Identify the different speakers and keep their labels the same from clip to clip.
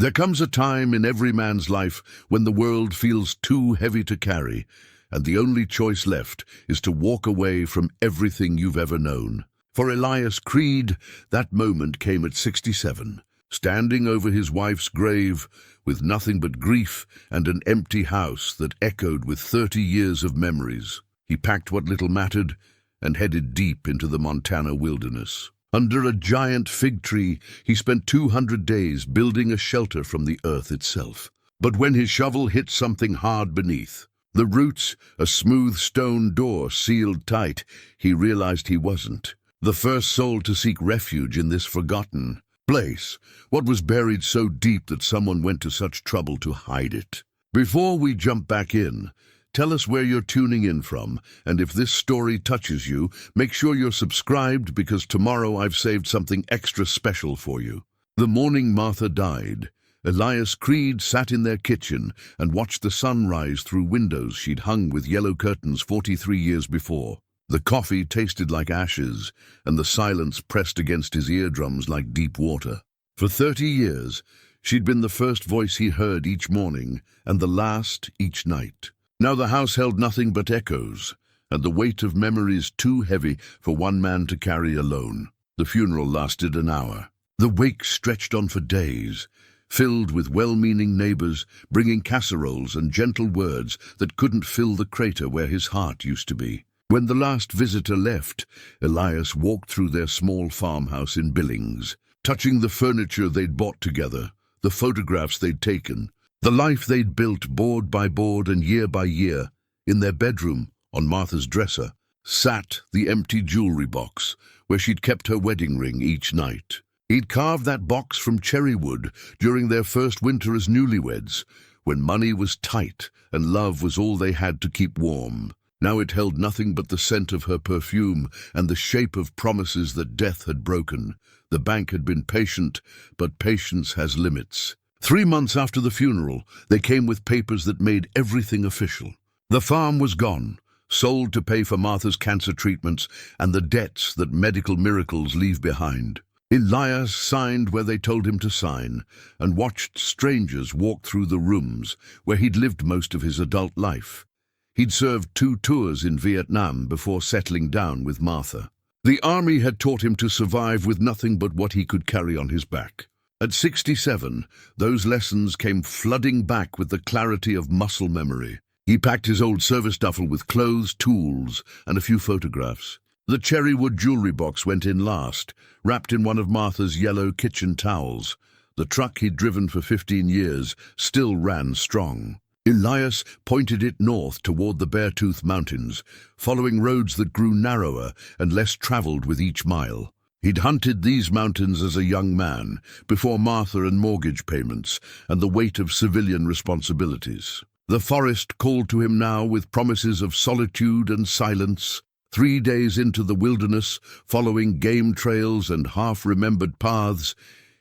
Speaker 1: There comes a time in every man's life when the world feels too heavy to carry, and the only choice left is to walk away from everything you've ever known. For Elias Creede, that moment came at 67, standing over his wife's grave with nothing but grief and an empty house that echoed with 30 years of memories. He packed what little mattered and headed deep into the Montana wilderness. Under a giant fig tree, he spent 200 days building a shelter from the earth itself. But when his shovel hit something hard beneath, the roots, a smooth stone door sealed tight, he realized he wasn't the first soul to seek refuge in this forgotten place. What was buried so deep that someone went to such trouble to hide it? Before we jump back in, tell us where you're tuning in from, and if this story touches you, make sure you're subscribed because tomorrow I've saved something extra special for you. The morning Martha died, Elias Creede sat in their kitchen and watched the sun rise through windows she'd hung with yellow curtains 43 years before. The coffee tasted like ashes, and the silence pressed against his eardrums like deep water. For 30 years, she'd been the first voice he heard each morning, and the last each night. Now the house held nothing but echoes, and the weight of memories too heavy for one man to carry alone. The funeral lasted an hour. The wake stretched on for days, filled with well-meaning neighbors bringing casseroles and gentle words that couldn't fill the crater where his heart used to be. When the last visitor left, Elias walked through their small farmhouse in Billings, touching the furniture they'd bought together, the photographs they'd taken, the life they'd built board by board and year by year. In their bedroom, on Martha's dresser, sat the empty jewelry box where she'd kept her wedding ring each night. He'd carved that box from cherry wood during their first winter as newlyweds, when money was tight and love was all they had to keep warm. Now it held nothing but the scent of her perfume and the shape of promises that death had broken. The bank had been patient, but patience has limits. 3 months after the funeral, they came with papers that made everything official. The farm was gone, sold to pay for Martha's cancer treatments and the debts that medical miracles leave behind. Elias signed where they told him to sign and watched strangers walk through the rooms where he'd lived most of his adult life. He'd served 2 tours in Vietnam before settling down with Martha. The army had taught him to survive with nothing but what he could carry on his back. At 67, those lessons came flooding back with the clarity of muscle memory. He packed his old service duffel with clothes, tools, and a few photographs. The cherry wood jewelry box went in last, wrapped in one of Martha's yellow kitchen towels. The truck he'd driven for 15 years still ran strong. Elias pointed it north toward the Beartooth Mountains, following roads that grew narrower and less traveled with each mile. He'd hunted these mountains as a young man, before Martha and mortgage payments and the weight of civilian responsibilities. The forest called to him now with promises of solitude and silence. 3 days into the wilderness, following game trails and half-remembered paths,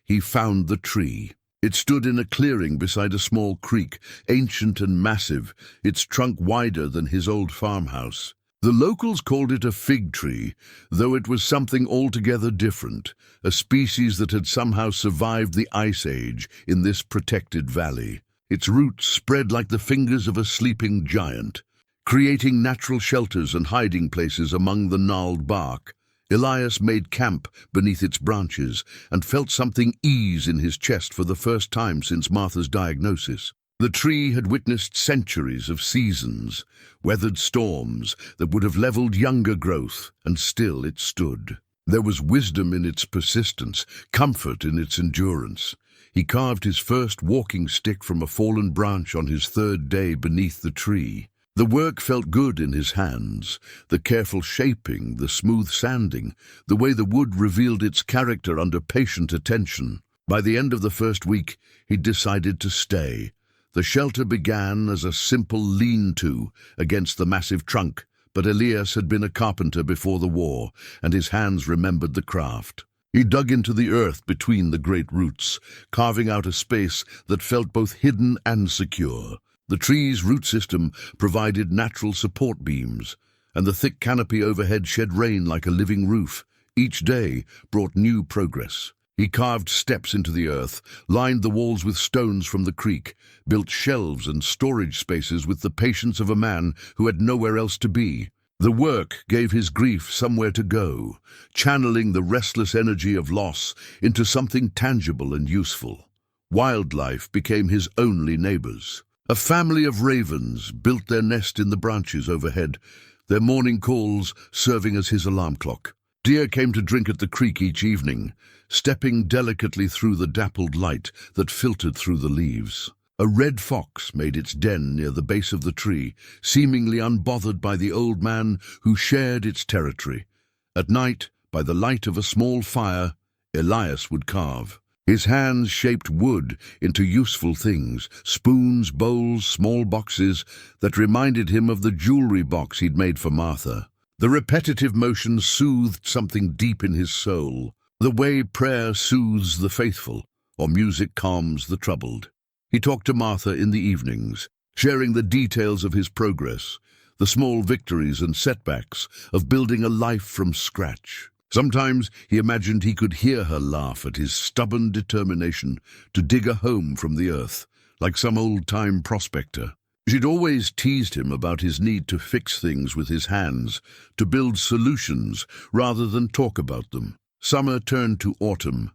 Speaker 1: he found the tree. It stood in a clearing beside a small creek, ancient and massive, its trunk wider than his old farmhouse. The locals called it a fig tree, though it was something altogether different, a species that had somehow survived the ice age in this protected valley. Its roots spread like the fingers of a sleeping giant, creating natural shelters and hiding places among the gnarled bark. Elias made camp beneath its branches and felt something ease in his chest for the first time since Martha's diagnosis. The tree had witnessed centuries of seasons, weathered storms that would have leveled younger growth, and still it stood. There was wisdom in its persistence, comfort in its endurance. He carved his first walking stick from a fallen branch on his 3rd day beneath the tree. The work felt good in his hands, the careful shaping, the smooth sanding, the way the wood revealed its character under patient attention. By the end of the first week, he decided to stay. The shelter began as a simple lean-to against the massive trunk, but Elias had been a carpenter before the war, and his hands remembered the craft. He dug into the earth between the great roots, carving out a space that felt both hidden and secure. The tree's root system provided natural support beams, and the thick canopy overhead shed rain like a living roof. Each day brought new progress. He carved steps into the earth, lined the walls with stones from the creek, built shelves and storage spaces with the patience of a man who had nowhere else to be. The work gave his grief somewhere to go, channeling the restless energy of loss into something tangible and useful. Wildlife became his only neighbors. A family of ravens built their nest in the branches overhead, their morning calls serving as his alarm clock. Deer came to drink at the creek each evening, stepping delicately through the dappled light that filtered through the leaves. A red fox made its den near the base of the tree, seemingly unbothered by the old man who shared its territory. At night, by the light of a small fire, Elias would carve. His hands shaped wood into useful things, spoons, bowls, small boxes that reminded him of the jewelry box he'd made for Martha. The repetitive motion soothed something deep in his soul, the way prayer soothes the faithful, or music calms the troubled. He talked to Martha in the evenings, sharing the details of his progress, the small victories and setbacks of building a life from scratch. Sometimes he imagined he could hear her laugh at his stubborn determination to dig a home from the earth, like some old-time prospector. She'd always teased him about his need to fix things with his hands, to build solutions rather than talk about them. Summer turned to autumn,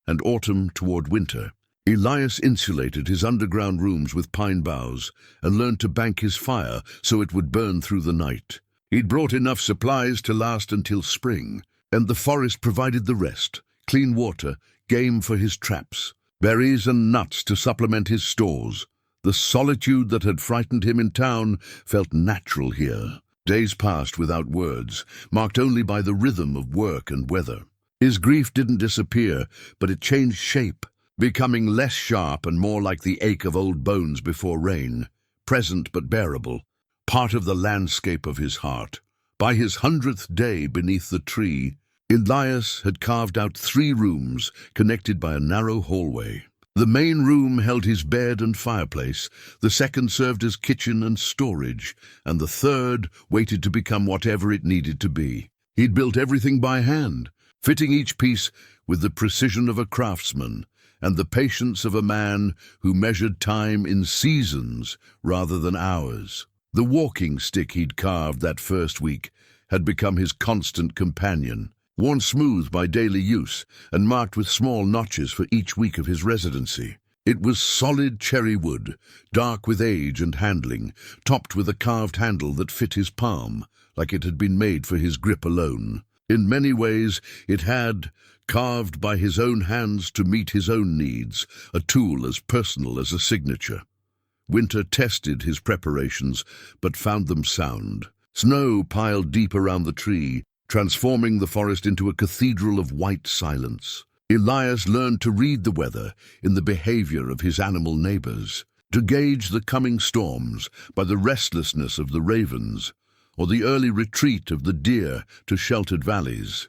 Speaker 1: and autumn toward winter. Elias insulated his underground rooms with pine boughs and learned to bank his fire so it would burn through the night. He'd brought enough supplies to last until spring, and the forest provided the rest: clean water, game for his traps, berries and nuts to supplement his stores. The solitude that had frightened him in town felt natural here. Days passed without words, marked only by the rhythm of work and weather. His grief didn't disappear, but it changed shape, becoming less sharp and more like the ache of old bones before rain, present but bearable, part of the landscape of his heart. By his 100th day beneath the tree, Elias had carved out 3 rooms connected by a narrow hallway. The main room held his bed and fireplace, the second served as kitchen and storage, and the third waited to become whatever it needed to be. He'd built everything by hand, fitting each piece with the precision of a craftsman and the patience of a man who measured time in seasons rather than hours. The walking stick he'd carved that first week had become his constant companion, worn smooth by daily use and marked with small notches for each week of his residency. It was solid cherry wood, dark with age and handling, topped with a carved handle that fit his palm, like it had been made for his grip alone. In many ways, it had, carved by his own hands to meet his own needs, a tool as personal as a signature. Winter tested his preparations, but found them sound. Snow piled deep around the tree, transforming the forest into a cathedral of white silence. Elias learned to read the weather in the behavior of his animal neighbors, to gauge the coming storms by the restlessness of the ravens, or the early retreat of the deer to sheltered valleys.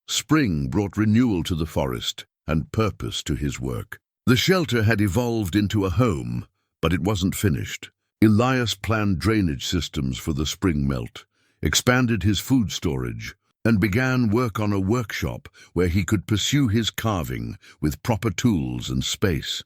Speaker 1: Spring brought renewal to the forest and purpose to his work. The shelter had evolved into a home, but it wasn't finished. Elias planned drainage systems for the spring melt, expanded his food storage, and began work on a workshop where he could pursue his carving with proper tools and space.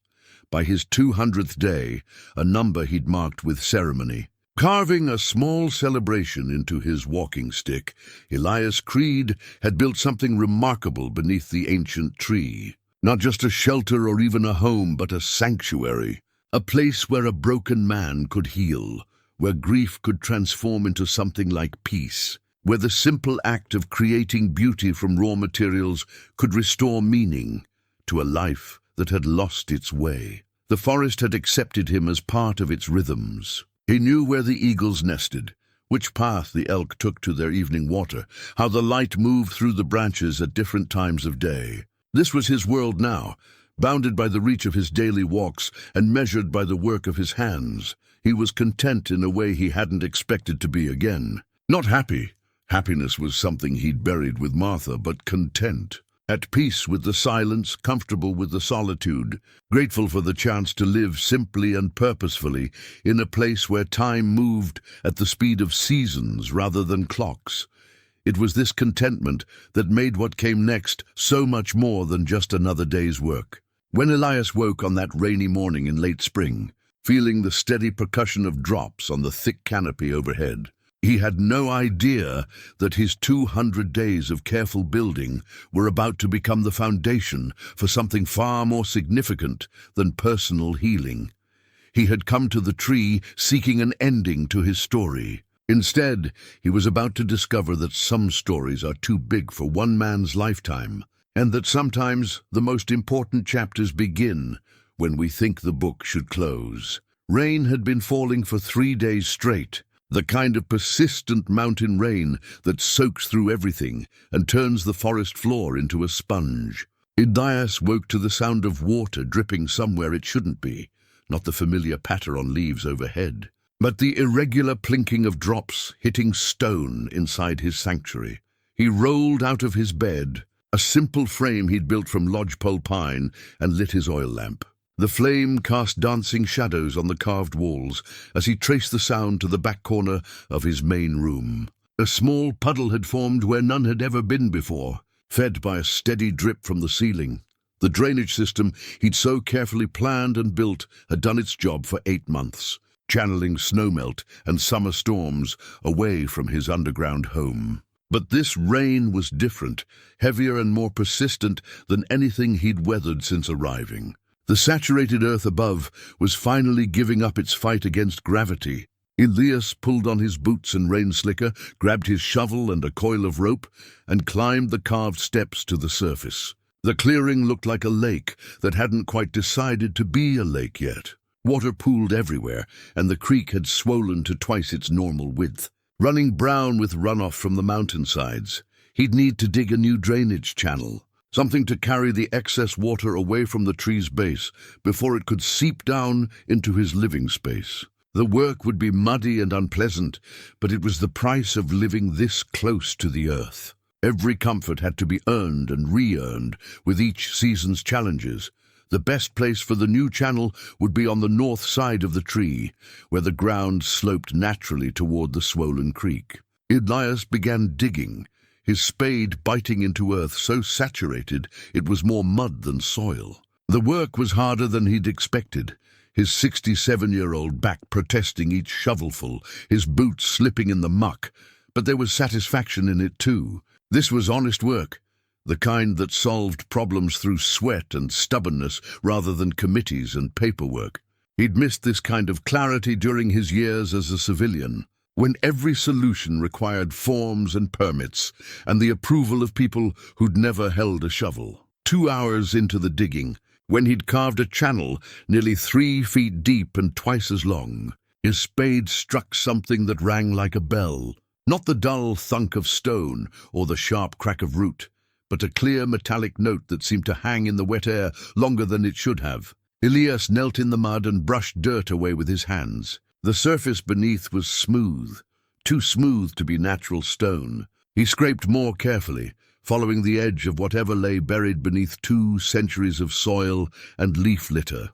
Speaker 1: By his 200th day, a number he'd marked with ceremony, carving a small celebration into his walking stick, Elias Creede had built something remarkable beneath the ancient tree. Not just a shelter or even a home, but a sanctuary, a place where a broken man could heal, where grief could transform into something like peace, where the simple act of creating beauty from raw materials could restore meaning to a life that had lost its way. The forest had accepted him as part of its rhythms. He knew where the eagles nested, which path the elk took to their evening water, how the light moved through the branches at different times of day. This was his world now, bounded by the reach of his daily walks and measured by the work of his hands. He was content in a way he hadn't expected to be again. Not happy. Happiness was something he'd buried with Martha, but content. At peace with the silence, comfortable with the solitude, grateful for the chance to live simply and purposefully in a place where time moved at the speed of seasons rather than clocks. It was this contentment that made what came next so much more than just another day's work. When Elias woke on that rainy morning in late spring, feeling the steady percussion of drops on the thick canopy overhead, he had no idea that his 200 days of careful building were about to become the foundation for something far more significant than personal healing. He had come to the tree seeking an ending to his story. Instead, he was about to discover that some stories are too big for one man's lifetime, and that sometimes the most important chapters begin when we think the book should close. Rain had been falling for 3 days straight, the kind of persistent mountain rain that soaks through everything and turns the forest floor into a sponge. Elias woke to the sound of water dripping somewhere it shouldn't be, not the familiar patter on leaves overhead, but the irregular plinking of drops hitting stone inside his sanctuary. He rolled out of his bed, a simple frame he'd built from lodgepole pine, and lit his oil lamp. The flame cast dancing shadows on the carved walls as he traced the sound to the back corner of his main room. A small puddle had formed where none had ever been before, fed by a steady drip from the ceiling. The drainage system he'd so carefully planned and built had done its job for 8 months, channeling snowmelt and summer storms away from his underground home. But this rain was different, heavier and more persistent than anything he'd weathered since arriving. The saturated earth above was finally giving up its fight against gravity. Elias pulled on his boots and rain slicker, grabbed his shovel and a coil of rope, and climbed the carved steps to the surface. The clearing looked like a lake that hadn't quite decided to be a lake yet. Water pooled everywhere, and the creek had swollen to twice its normal width, running brown with runoff from the mountainsides. He'd need to dig a new drainage channel, something to carry the excess water away from the tree's base before it could seep down into his living space. The work would be muddy and unpleasant, but it was the price of living this close to the earth. Every comfort had to be earned and re-earned with each season's challenges. The best place for the new channel would be on the north side of the tree, where the ground sloped naturally toward the swollen creek. Elias began digging, his spade biting into earth so saturated it was more mud than soil. The work was harder than he'd expected, his 67-year-old back protesting each shovelful, his boots slipping in the muck, but there was satisfaction in it too. This was honest work, the kind that solved problems through sweat and stubbornness rather than committees and paperwork. He'd missed this kind of clarity during his years as a civilian, when every solution required forms and permits and the approval of people who'd never held a shovel. 2 hours into the digging, when he'd carved a channel nearly 3 feet deep and twice as long, his spade struck something that rang like a bell. Not the dull thunk of stone or the sharp crack of root, but a clear metallic note that seemed to hang in the wet air longer than it should have. Elias knelt in the mud and brushed dirt away with his hands. The surface beneath was smooth, too smooth to be natural stone. He scraped more carefully, following the edge of whatever lay buried beneath 2 centuries of soil and leaf litter.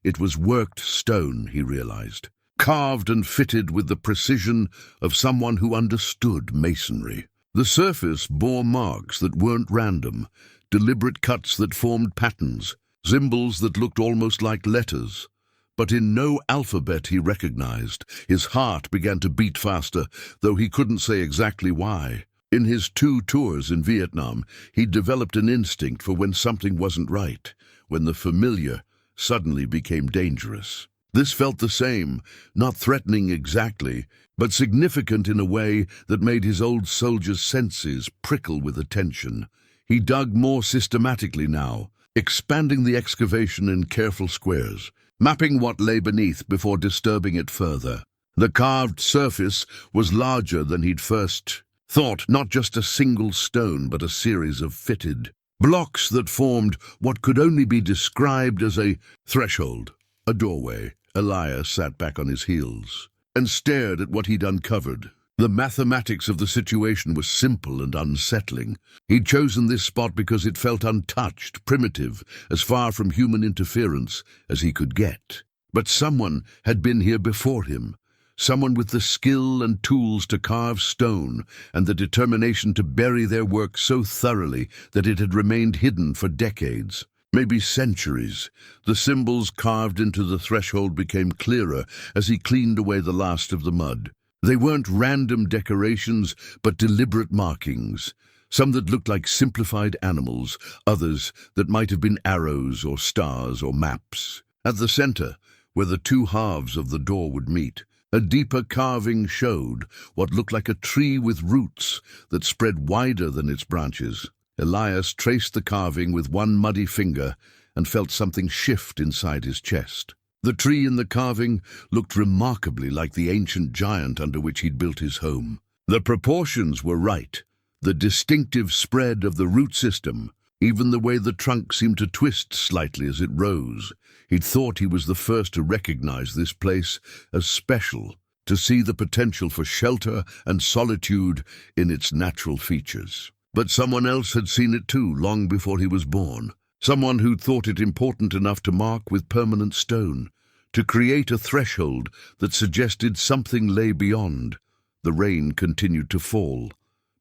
Speaker 1: It was worked stone, he realized, carved and fitted with the precision of someone who understood masonry. The surface bore marks that weren't random, deliberate cuts that formed patterns, symbols that looked almost like letters. But in no alphabet he recognized. His heart began to beat faster, though he couldn't say exactly why. In his 2 tours in Vietnam, he'd developed an instinct for when something wasn't right, when the familiar suddenly became dangerous. This felt the same, not threatening exactly, but significant in a way that made his old soldier's senses prickle with attention. He dug more systematically now, expanding the excavation in careful squares, mapping what lay beneath before disturbing it further. The carved surface was larger than he'd first thought, not just a single stone, but a series of fitted blocks that formed what could only be described as a threshold, a doorway. Elias sat back on his heels and stared at what he'd uncovered. The mathematics of the situation was simple and unsettling. He'd chosen this spot because it felt untouched, primitive, as far from human interference as he could get. But someone had been here before him, someone with the skill and tools to carve stone and the determination to bury their work so thoroughly that it had remained hidden for decades, maybe centuries. The symbols carved into the threshold became clearer as he cleaned away the last of the mud. They weren't random decorations, but deliberate markings, some that looked like simplified animals, others that might have been arrows or stars or maps. At the center, where the two halves of the door would meet, a deeper carving showed what looked like a tree with roots that spread wider than its branches. Elias traced the carving with one muddy finger and felt something shift inside his chest. The tree in the carving looked remarkably like the ancient giant under which he'd built his home. The proportions were right, the distinctive spread of the root system, even the way the trunk seemed to twist slightly as it rose. He'd thought he was the first to recognize this place as special, to see the potential for shelter and solitude in its natural features. But someone else had seen it too, long before he was born. Someone who'd thought it important enough to mark with permanent stone, to create a threshold that suggested something lay beyond. The rain continued to fall,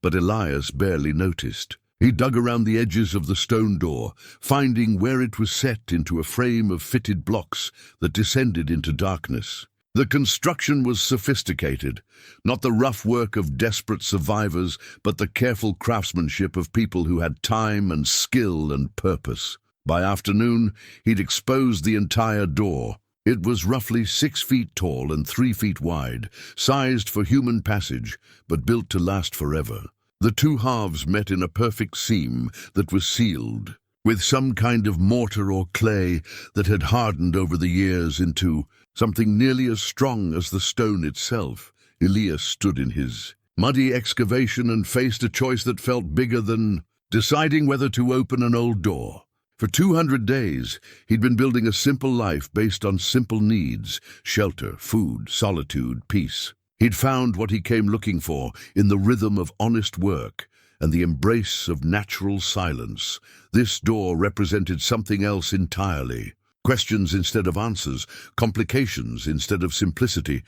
Speaker 1: but Elias barely noticed. He dug around the edges of the stone door, finding where it was set into a frame of fitted blocks that descended into darkness. The construction was sophisticated, not the rough work of desperate survivors, but the careful craftsmanship of people who had time and skill and purpose. By afternoon, he'd exposed the entire door. It was roughly 6 feet tall and 3 feet wide, sized for human passage, but built to last forever. The two halves met in a perfect seam that was sealed, with some kind of mortar or clay that had hardened over the years into something nearly as strong as the stone itself. Elias stood in his muddy excavation and faced a choice that felt bigger than deciding whether to open an old door. For 200 days, he'd been building a simple life based on simple needs: shelter, food, solitude, peace. He'd found what he came looking for in the rhythm of honest work and the embrace of natural silence. This door represented something else entirely. Questions instead of answers, complications instead of simplicity,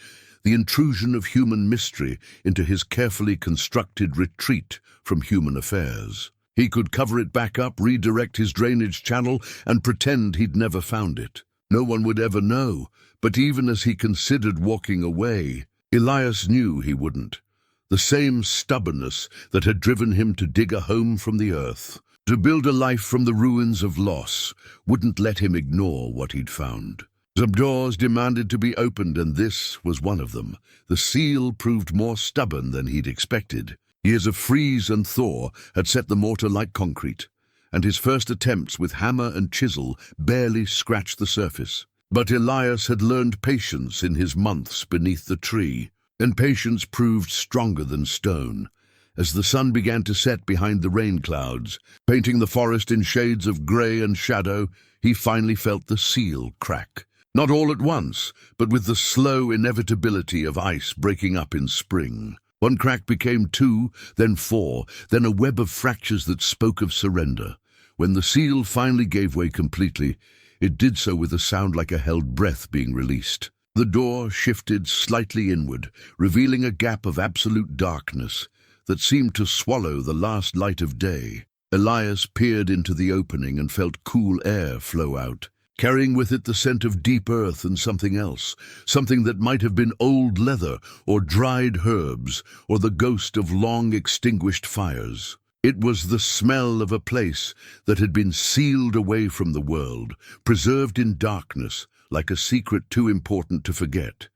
Speaker 1: the intrusion of human mystery into his carefully constructed retreat from human affairs. He could cover it back up, redirect his drainage channel, and pretend he'd never found it. No one would ever know, but even as he considered walking away, Elias knew he wouldn't. The same stubbornness that had driven him to dig a home from the earth, to build a life from the ruins of loss, wouldn't let him ignore what he'd found. Some doors demanded to be opened, and this was one of them. The seal proved more stubborn than he'd expected. Years of freeze and thaw had set the mortar like concrete, and his first attempts with hammer and chisel barely scratched the surface. But Elias had learned patience in his months beneath the tree, and patience proved stronger than stone. As the sun began to set behind the rain clouds, painting the forest in shades of grey and shadow, he finally felt the seal crack. Not all at once, but with the slow inevitability of ice breaking up in spring. One crack became 2, then 4, then a web of fractures that spoke of surrender. When the seal finally gave way completely, it did so with a sound like a held breath being released. The door shifted slightly inward, revealing a gap of absolute darkness that seemed to swallow the last light of day. Elias peered into the opening and felt cool air flow out, carrying with it the scent of deep earth and something else, something that might have been old leather or dried herbs or the ghost of long-extinguished fires. It was the smell of a place that had been sealed away from the world, preserved in darkness, like a secret too important to forget.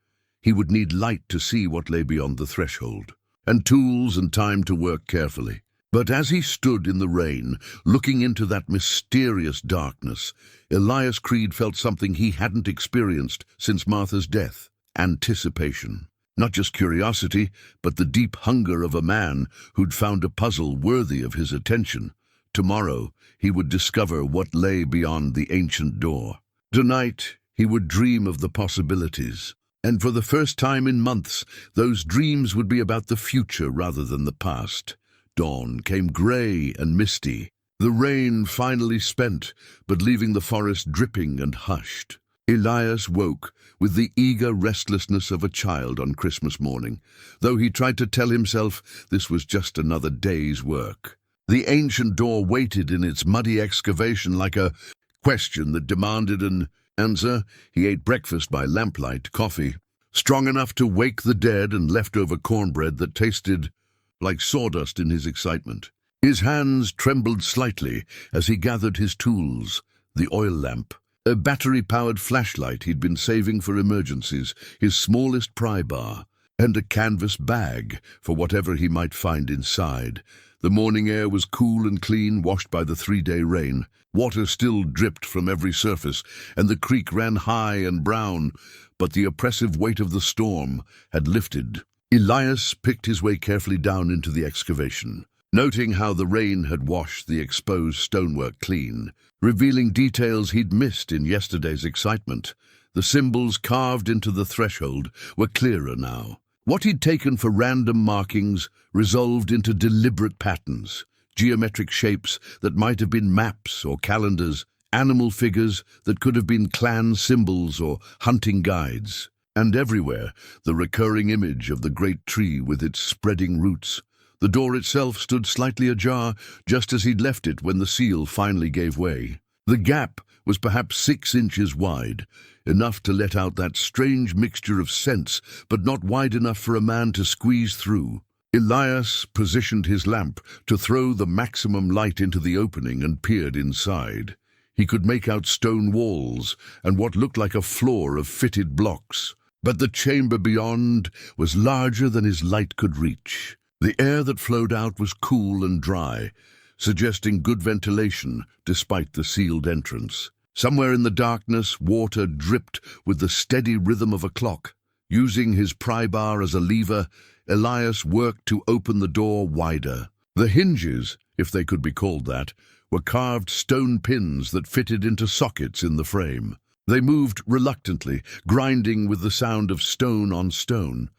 Speaker 1: He would need light to see what lay beyond the threshold, and tools and time to work carefully. But as he stood in the rain, looking into that mysterious darkness, Elias Creede felt something he hadn't experienced since Martha's death: anticipation. Not just curiosity, but the deep hunger of a man who'd found a puzzle worthy of his attention. Tomorrow, he would discover what lay beyond the ancient door. Tonight, he would dream of the possibilities. And for the first time in months, those dreams would be about the future rather than the past. Dawn came grey and misty. The rain finally spent, but leaving the forest dripping and hushed. Elias woke with the eager restlessness of a child on Christmas morning, though he tried to tell himself this was just another day's work. The ancient door waited in its muddy excavation like a question that demanded an answer. He ate breakfast by lamplight, coffee, strong enough to wake the dead, and leftover cornbread that tasted like sawdust in his excitement. His hands trembled slightly as he gathered his tools, the oil lamp, a battery-powered flashlight he'd been saving for emergencies, his smallest pry bar, and a canvas bag for whatever he might find inside. The morning air was cool and clean, washed by the 3-day rain. Water still dripped from every surface, and the creek ran high and brown, but the oppressive weight of the storm had lifted. Elias picked his way carefully down into the excavation, noting how the rain had washed the exposed stonework clean, revealing details he'd missed in yesterday's excitement. The symbols carved into the threshold were clearer now. What he'd taken for random markings resolved into deliberate patterns, geometric shapes that might have been maps or calendars, animal figures that could have been clan symbols or hunting guides. And everywhere, the recurring image of the great tree with its spreading roots. The door itself stood slightly ajar, just as he'd left it when the seal finally gave way. The gap was perhaps 6 inches wide, enough to let out that strange mixture of scents, but not wide enough for a man to squeeze through. Elias positioned his lamp to throw the maximum light into the opening and peered inside. He could make out stone walls and what looked like a floor of fitted blocks. But the chamber beyond was larger than his light could reach. The air that flowed out was cool and dry, suggesting good ventilation despite the sealed entrance. Somewhere in the darkness, water dripped with the steady rhythm of a clock. Using his pry bar as a lever, Elias worked to open the door wider. The hinges, if they could be called that, were carved stone pins that fitted into sockets in the frame. They moved reluctantly, grinding with the sound of stone on stone,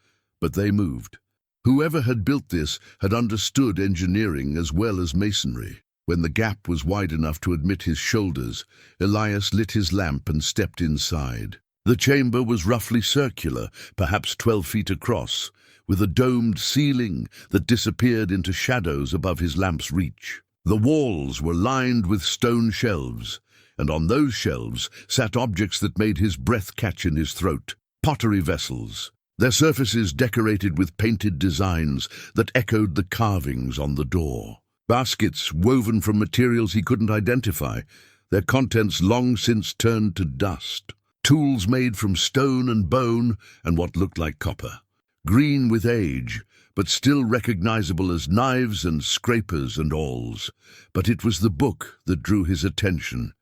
Speaker 1: but they moved. Whoever had built this had understood engineering as well as masonry. When the gap was wide enough to admit his shoulders, Elias lit his lamp and stepped inside. The chamber was roughly circular, perhaps 12 feet across, with a domed ceiling that disappeared into shadows above his lamp's reach. The walls were lined with stone shelves, and on those shelves sat objects that made his breath catch in his throat. Pottery vessels, their surfaces decorated with painted designs that echoed the carvings on the door. Baskets woven from materials he couldn't identify, their contents long since turned to dust. Tools made from stone and bone and what looked like copper. Green with age, but still recognizable as knives and scrapers and awls. But it was the book that drew his attention.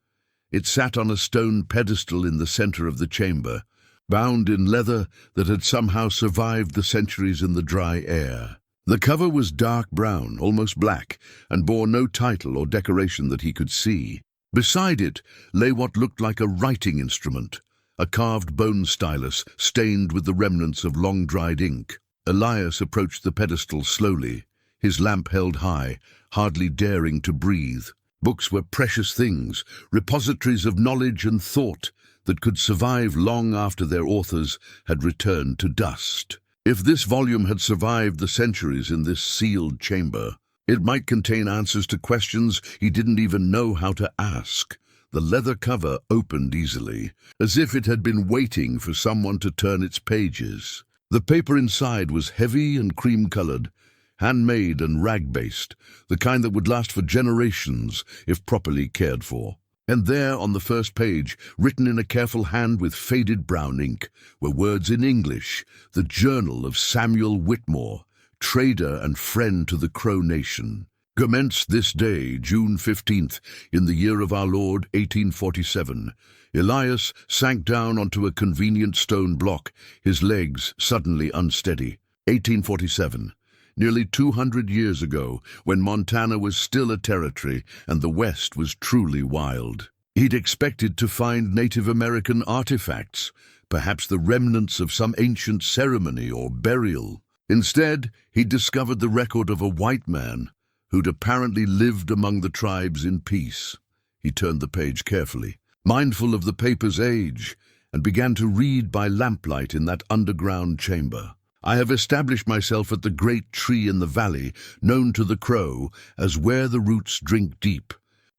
Speaker 1: It sat on a stone pedestal in the center of the chamber, bound in leather that had somehow survived the centuries in the dry air. The cover was dark brown, almost black, and bore no title or decoration that he could see. Beside it lay what looked like a writing instrument, a carved bone stylus stained with the remnants of long-dried ink. Elias approached the pedestal slowly, his lamp held high, hardly daring to breathe. Books were precious things, repositories of knowledge and thought that could survive long after their authors had returned to dust. If this volume had survived the centuries in this sealed chamber, it might contain answers to questions he didn't even know how to ask. The leather cover opened easily, as if it had been waiting for someone to turn its pages. The paper inside was heavy and cream-colored, handmade and rag-based, the kind that would last for generations if properly cared for. And there, on the first page, written in a careful hand with faded brown ink, were words in English, the journal of Samuel Whitmore, trader and friend to the Crow Nation. Commenced this day, June 15th, in the year of our Lord, 1847. Elias sank down onto a convenient stone block, his legs suddenly unsteady. 1847. Nearly 200 years ago, when Montana was still a territory and the West was truly wild. He'd expected to find Native American artifacts, perhaps the remnants of some ancient ceremony or burial. Instead, he'd discovered the record of a white man who'd apparently lived among the tribes in peace. He turned the page carefully, mindful of the paper's age and began to read by lamplight in that underground chamber. I have established myself at the great tree in the valley, known to the crow as where the roots drink deep.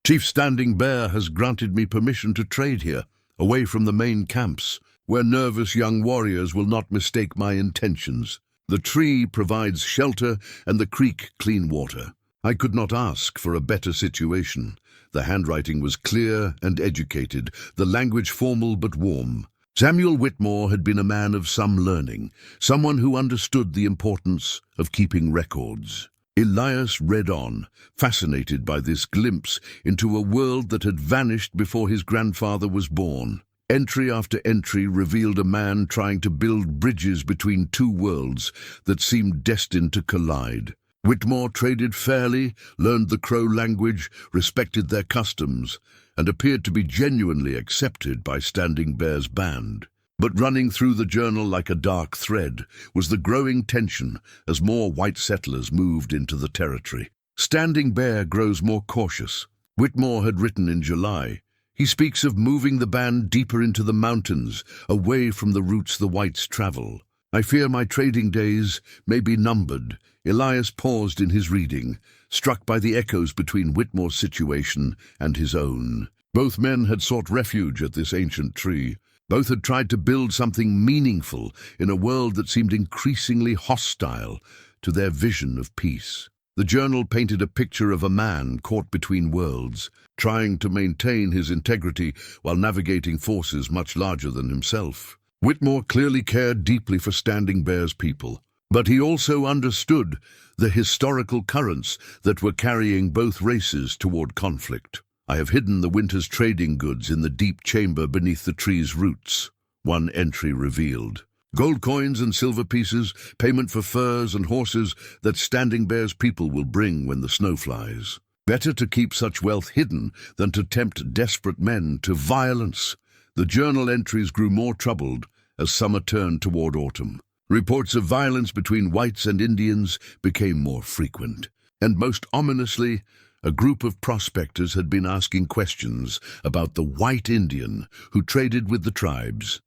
Speaker 1: Chief Standing Bear has granted me permission to trade here, away from the main camps, where nervous young warriors will not mistake my intentions. The tree provides shelter and the creek clean water. I could not ask for a better situation. The handwriting was clear and educated, the language formal but warm. Samuel Whitmore had been a man of some learning, someone who understood the importance of keeping records. Elias read on, fascinated by this glimpse into a world that had vanished before his grandfather was born. Entry after entry revealed a man trying to build bridges between two worlds that seemed destined to collide. Whitmore traded fairly, learned the Crow language, respected their customs, and appeared to be genuinely accepted by Standing Bear's band. But running through the journal like a dark thread was the growing tension as more white settlers moved into the territory. Standing Bear grows more cautious. Whitmore had written in July. He speaks of moving the band deeper into the mountains, away from the routes the whites travel. I fear my trading days may be numbered. Elias paused in his reading, struck by the echoes between Whitmore's situation and his own. Both men had sought refuge at this ancient tree. Both had tried to build something meaningful in a world that seemed increasingly hostile to their vision of peace. The journal painted a picture of a man caught between worlds, trying to maintain his integrity while navigating forces much larger than himself. Whitmore clearly cared deeply for Standing Bear's people, but he also understood the historical currents that were carrying both races toward conflict. I have hidden the winter's trading goods in the deep chamber beneath the tree's roots, one entry revealed. Gold coins and silver pieces, payment for furs and horses that Standing Bear's people will bring when the snow flies. Better to keep such wealth hidden than to tempt desperate men to violence. The journal entries grew more troubled as summer turned toward autumn. Reports of violence between whites and Indians became more frequent. And most ominously, a group of prospectors had been asking questions about the white Indian who traded with the tribes.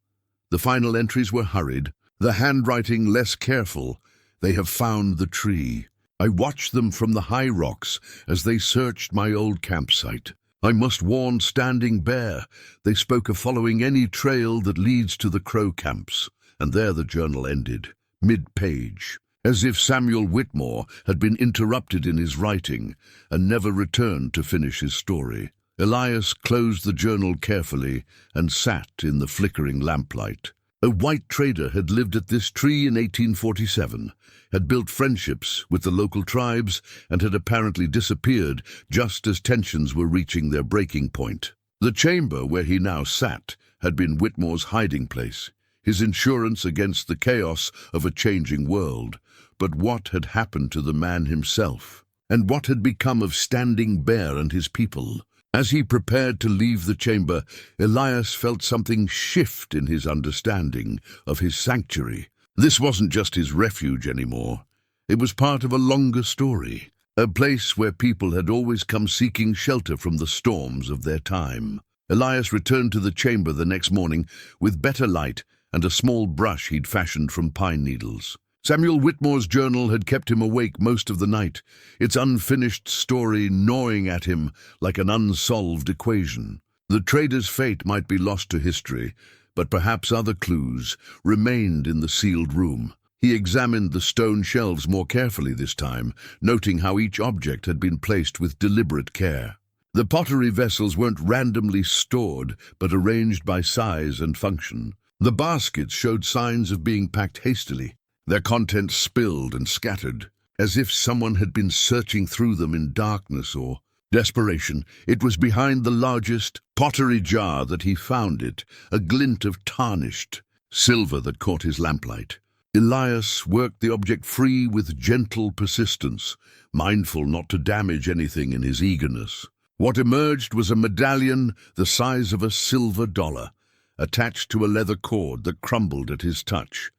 Speaker 1: The final entries were hurried, the handwriting less careful. They have found the tree. I watched them from the high rocks as they searched my old campsite. I must warn Standing Bear. They spoke of following any trail that leads to the Crow camps. And there the journal ended, mid-page, as if Samuel Whitmore had been interrupted in his writing and never returned to finish his story. Elias closed the journal carefully and sat in the flickering lamplight. A white trader had lived at this tree in 1847, had built friendships with the local tribes, and had apparently disappeared just as tensions were reaching their breaking point. The chamber where he now sat had been Whitmore's hiding place, his insurance against the chaos of a changing world. But what had happened to the man himself? And what had become of Standing Bear and his people? As he prepared to leave the chamber, Elias felt something shift in his understanding of his sanctuary. This wasn't just his refuge anymore. It was part of a longer story, a place where people had always come seeking shelter from the storms of their time. Elias returned to the chamber the next morning with better light and a small brush he'd fashioned from pine needles. Samuel Whitmore's journal had kept him awake most of the night, its unfinished story gnawing at him like an unsolved equation. The trader's fate might be lost to history, but perhaps other clues remained in the sealed room. He examined the stone shelves more carefully this time, noting how each object had been placed with deliberate care. The pottery vessels weren't randomly stored, but arranged by size and function. The baskets showed signs of being packed hastily, their contents spilled and scattered, as if someone had been searching through them in darkness or desperation. It was behind the largest pottery jar that he found it, a glint of tarnished silver that caught his lamplight. Elias worked the object free with gentle persistence, mindful not to damage anything in his eagerness. What emerged was a medallion the size of a silver dollar, attached to a leather cord that crumbled at his touch.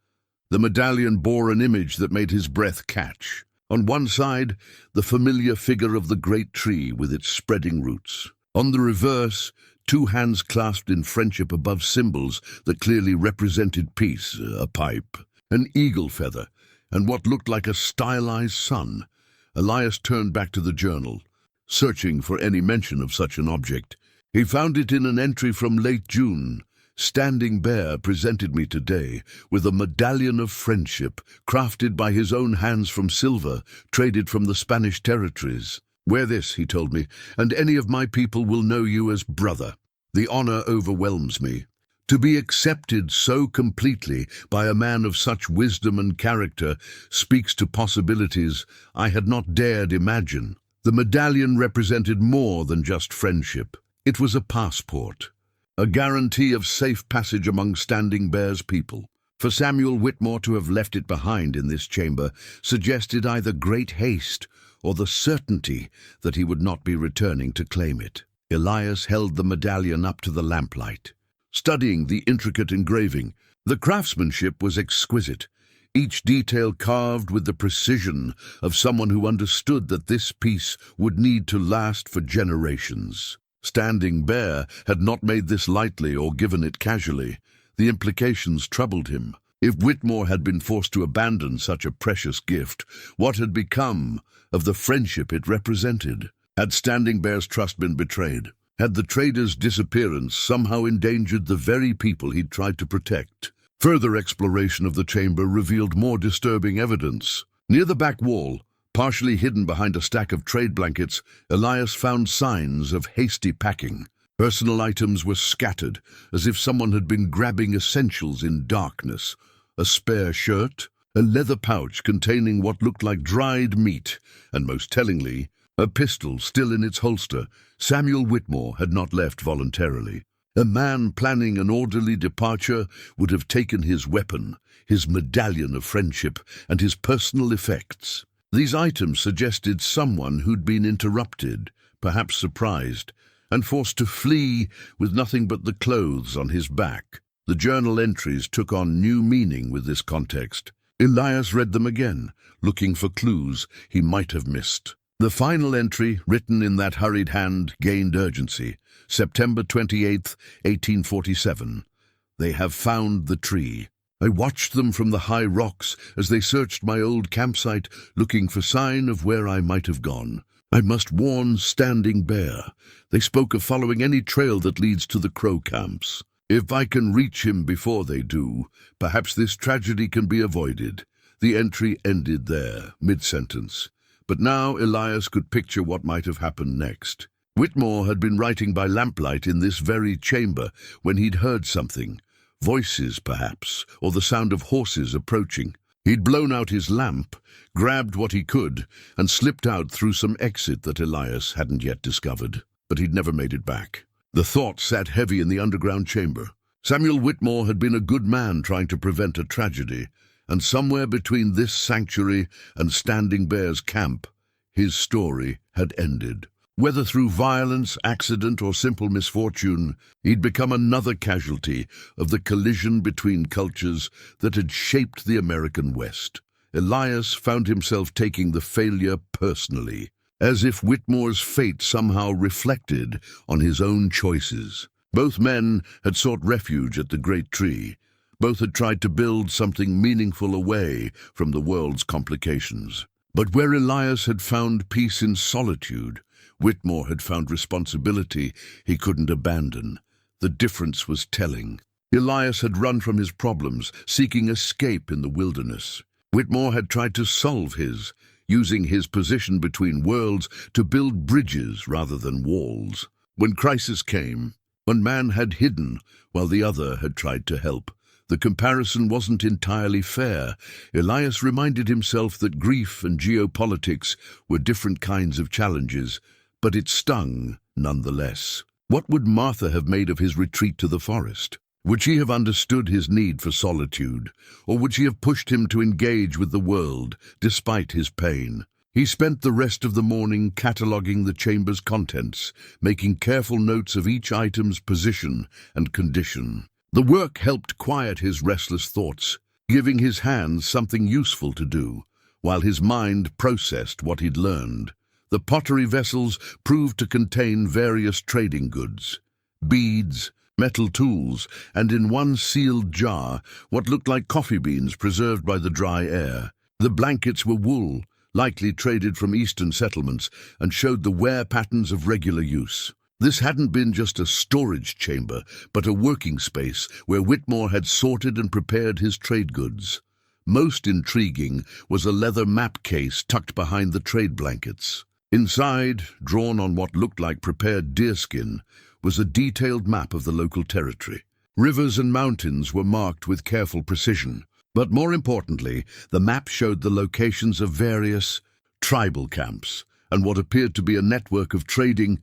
Speaker 1: The medallion bore an image that made his breath catch. On one side, the familiar figure of the great tree with its spreading roots. On the reverse, two hands clasped in friendship above symbols that clearly represented peace, a pipe, an eagle feather, and what looked like a stylized sun. Elias turned back to the journal, searching for any mention of such an object. He found it in an entry from late June. Standing Bear presented me today with a medallion of friendship, crafted by his own hands from silver, traded from the Spanish territories. Wear this, he told me, and any of my people will know you as brother. The honor overwhelms me. To be accepted so completely by a man of such wisdom and character speaks to possibilities I had not dared imagine. The medallion represented more than just friendship. It was a passport, a guarantee of safe passage among Standing Bear's people. For Samuel Whitmore to have left it behind in this chamber suggested either great haste or the certainty that he would not be returning to claim it. Elias held the medallion up to the lamplight, studying the intricate engraving. The craftsmanship was exquisite, each detail carved with the precision of someone who understood that this piece would need to last for generations. Standing Bear had not made this lightly or given it casually. The implications troubled him. If Whitmore had been forced to abandon such a precious gift, what had become of the friendship it represented? Had Standing Bear's trust been betrayed? Had the trader's disappearance somehow endangered the very people he'd tried to protect? Further exploration of the chamber revealed more disturbing evidence. Near the back wall, partially hidden behind a stack of trade blankets, Elias found signs of hasty packing. Personal items were scattered, as if someone had been grabbing essentials in darkness. A spare shirt, a leather pouch containing what looked like dried meat, and most tellingly, a pistol still in its holster. Samuel Whitmore had not left voluntarily. A man planning an orderly departure would have taken his weapon, his medallion of friendship, and his personal effects. These items suggested someone who'd been interrupted, perhaps surprised, and forced to flee with nothing but the clothes on his back. The journal entries took on new meaning with this context. Elias read them again, looking for clues he might have missed. The final entry, written in that hurried hand, gained urgency. September 28th, 1847. They have found the tree. I watched them from the high rocks as they searched my old campsite, looking for sign of where I might have gone. I must warn Standing Bear. They spoke of following any trail that leads to the Crow camps. If I can reach him before they do, perhaps this tragedy can be avoided. The entry ended there, mid-sentence. But now Elias could picture what might have happened next. Whitmore had been writing by lamplight in this very chamber when he'd heard something. Voices, perhaps, or the sound of horses approaching. He'd blown out his lamp, grabbed what he could, and slipped out through some exit that Elias hadn't yet discovered. But he'd never made it back. The thought sat heavy in the underground chamber. Samuel Whitmore had been a good man trying to prevent a tragedy, and somewhere between this sanctuary and Standing Bear's camp, his story had ended. Whether through violence, accident, or simple misfortune, he'd become another casualty of the collision between cultures that had shaped the American West. Elias found himself taking the failure personally, as if Whitmore's fate somehow reflected on his own choices. Both men had sought refuge at the great tree. Both had tried to build something meaningful away from the world's complications. But where Elias had found peace in solitude, Whitmore had found responsibility he couldn't abandon. The difference was telling. Elias had run from his problems, seeking escape in the wilderness. Whitmore had tried to solve his, using his position between worlds to build bridges rather than walls. When crisis came, one man had hidden while the other had tried to help. The comparison wasn't entirely fair. Elias reminded himself that grief and geopolitics were different kinds of challenges, but it stung nonetheless. What would Martha have made of his retreat to the forest? Would she have understood his need for solitude, or would she have pushed him to engage with the world, despite his pain? He spent the rest of the morning cataloguing the chamber's contents, making careful notes of each item's position and condition. The work helped quiet his restless thoughts, giving his hands something useful to do, while his mind processed what he'd learned. The pottery vessels proved to contain various trading goods. beads, metal tools, and in one sealed jar, what looked like coffee beans preserved by the dry air. The blankets were wool, likely traded from eastern settlements, and showed the wear patterns of regular use. This hadn't been just a storage chamber, but a working space where Whitmore had sorted and prepared his trade goods. Most intriguing was a leather map case tucked behind the trade blankets. Inside, drawn on what looked like prepared deerskin, was a detailed map of the local territory. Rivers and mountains were marked with careful precision, but more importantly, the map showed the locations of various tribal camps and what appeared to be a network of trading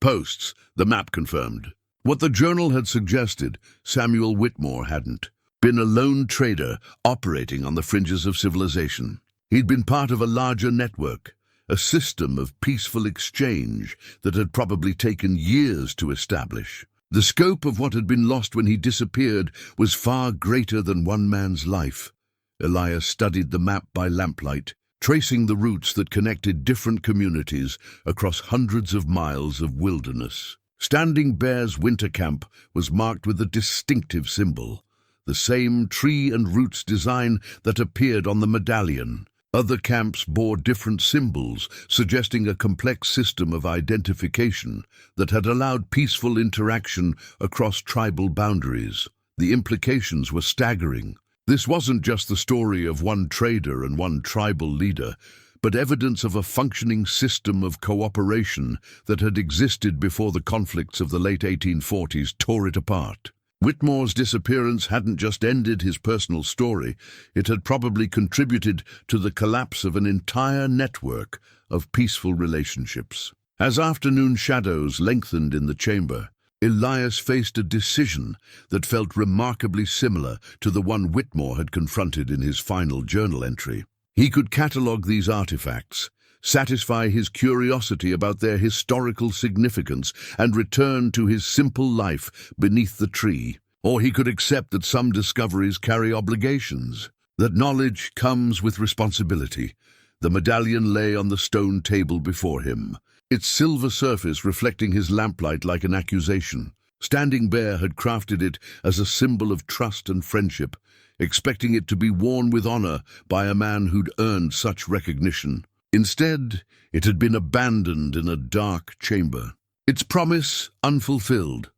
Speaker 1: posts, the map confirmed. What the journal had suggested, Samuel Whitmore hadn't. Been a lone trader operating on the fringes of civilization. He'd been part of a larger network, a system of peaceful exchange that had probably taken years to establish. The scope of what had been lost when he disappeared was far greater than one man's life. Elias studied the map by lamplight, tracing the routes that connected different communities across hundreds of miles of wilderness. Standing Bear's winter camp was marked with a distinctive symbol, the same tree and roots design that appeared on the medallion. Other camps bore different symbols, suggesting a complex system of identification that had allowed peaceful interaction across tribal boundaries. The implications were staggering. This wasn't just the story of one trader and one tribal leader, but evidence of a functioning system of cooperation that had existed before the conflicts of the late 1840s tore it apart. Whitmore's disappearance hadn't just ended his personal story, it had probably contributed to the collapse of an entire network of peaceful relationships. As afternoon shadows lengthened in the chamber, Elias faced a decision that felt remarkably similar to the one Whitmore had confronted in his final journal entry. He could catalogue these artifacts, satisfy his curiosity about their historical significance, and return to his simple life beneath the tree. Or he could accept that some discoveries carry obligations, that knowledge comes with responsibility. The medallion lay on the stone table before him, its silver surface reflecting his lamplight like an accusation. Standing Bear had crafted it as a symbol of trust and friendship, expecting it to be worn with honor by a man who'd earned such recognition. Instead, it had been abandoned in a dark chamber, its promise unfulfilled.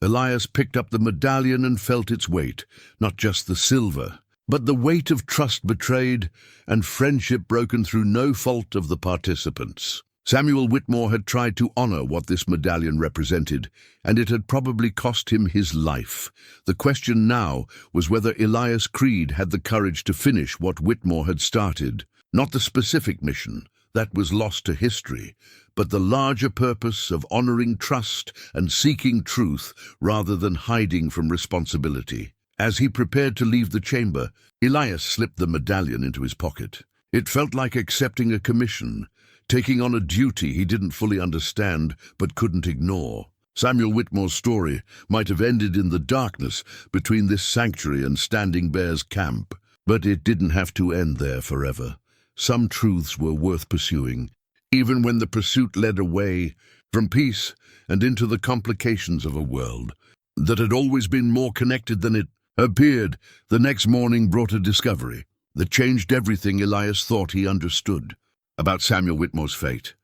Speaker 1: Elias picked up the medallion and felt its weight, not just the silver, but the weight of trust betrayed and friendship broken through no fault of the participants. Samuel Whitmore had tried to honor what this medallion represented, and it had probably cost him his life. The question now was whether Elias Creede had the courage to finish what Whitmore had started. Not the specific mission, that was lost to history, but the larger purpose of honoring trust and seeking truth rather than hiding from responsibility. As he prepared to leave the chamber, Elias slipped the medallion into his pocket. It felt like accepting a commission, taking on a duty he didn't fully understand but couldn't ignore. Samuel Whitmore's story might have ended in the darkness between this sanctuary and Standing Bear's camp, but it didn't have to end there forever. Some truths were worth pursuing, even when the pursuit led away from peace and into the complications of a world that had always been more connected than it appeared. The next morning brought a discovery that changed everything Elias thought he understood about Samuel Whitmore's fate.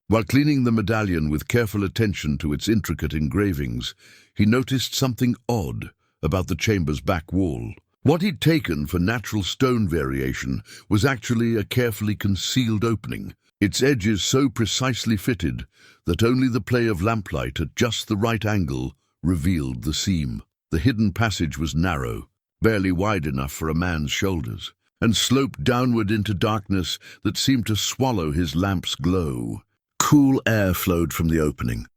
Speaker 1: While cleaning the medallion with careful attention to its intricate engravings, he noticed something odd about the chamber's back wall. What he'd taken for natural stone variation was actually a carefully concealed opening, its edges so precisely fitted that only the play of lamplight at just the right angle revealed the seam. The hidden passage was narrow, barely wide enough for a man's shoulders, and sloped downward into darkness that seemed to swallow his lamp's glow. Cool air flowed from the opening,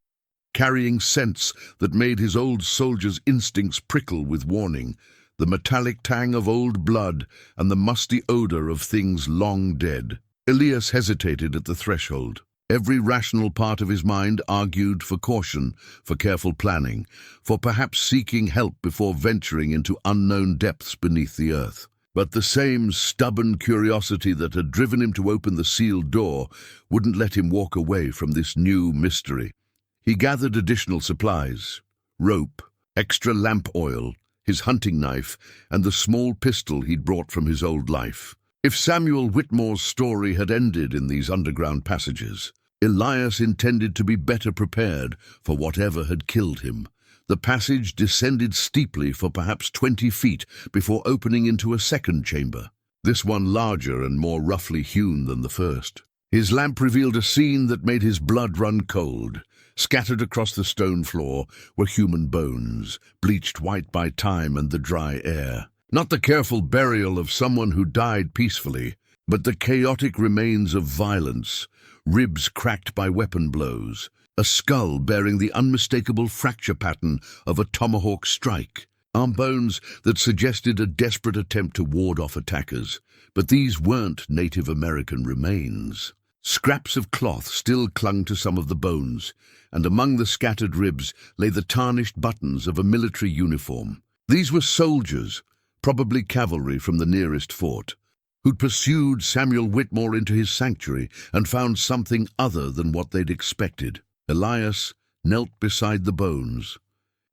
Speaker 1: carrying scents that made his old soldier's instincts prickle with warning, the metallic tang of old blood and the musty odor of things long dead. Elias hesitated at the threshold. Every rational part of his mind argued for caution, for careful planning, for perhaps seeking help before venturing into unknown depths beneath the earth. But the same stubborn curiosity that had driven him to open the sealed door wouldn't let him walk away from this new mystery. He gathered additional supplies, rope, extra lamp oil, his hunting knife, and the small pistol he'd brought from his old life. If Samuel Whitmore's story had ended in these underground passages, Elias intended to be better prepared for whatever had killed him. The passage descended steeply for perhaps 20 feet before opening into a second chamber, this one larger and more roughly hewn than the first. His lamp revealed a scene that made his blood run cold. Scattered across the stone floor were human bones, bleached white by time and the dry air. Not the careful burial of someone who died peacefully, but the chaotic remains of violence, ribs cracked by weapon blows, a skull bearing the unmistakable fracture pattern of a tomahawk strike, arm bones that suggested a desperate attempt to ward off attackers. But these weren't Native American remains. Scraps of cloth still clung to some of the bones, and among the scattered ribs lay the tarnished buttons of a military uniform. These were soldiers, probably cavalry from the nearest fort, who'd pursued Samuel Whitmore into his sanctuary and found something other than what they'd expected. Elias knelt beside the bones,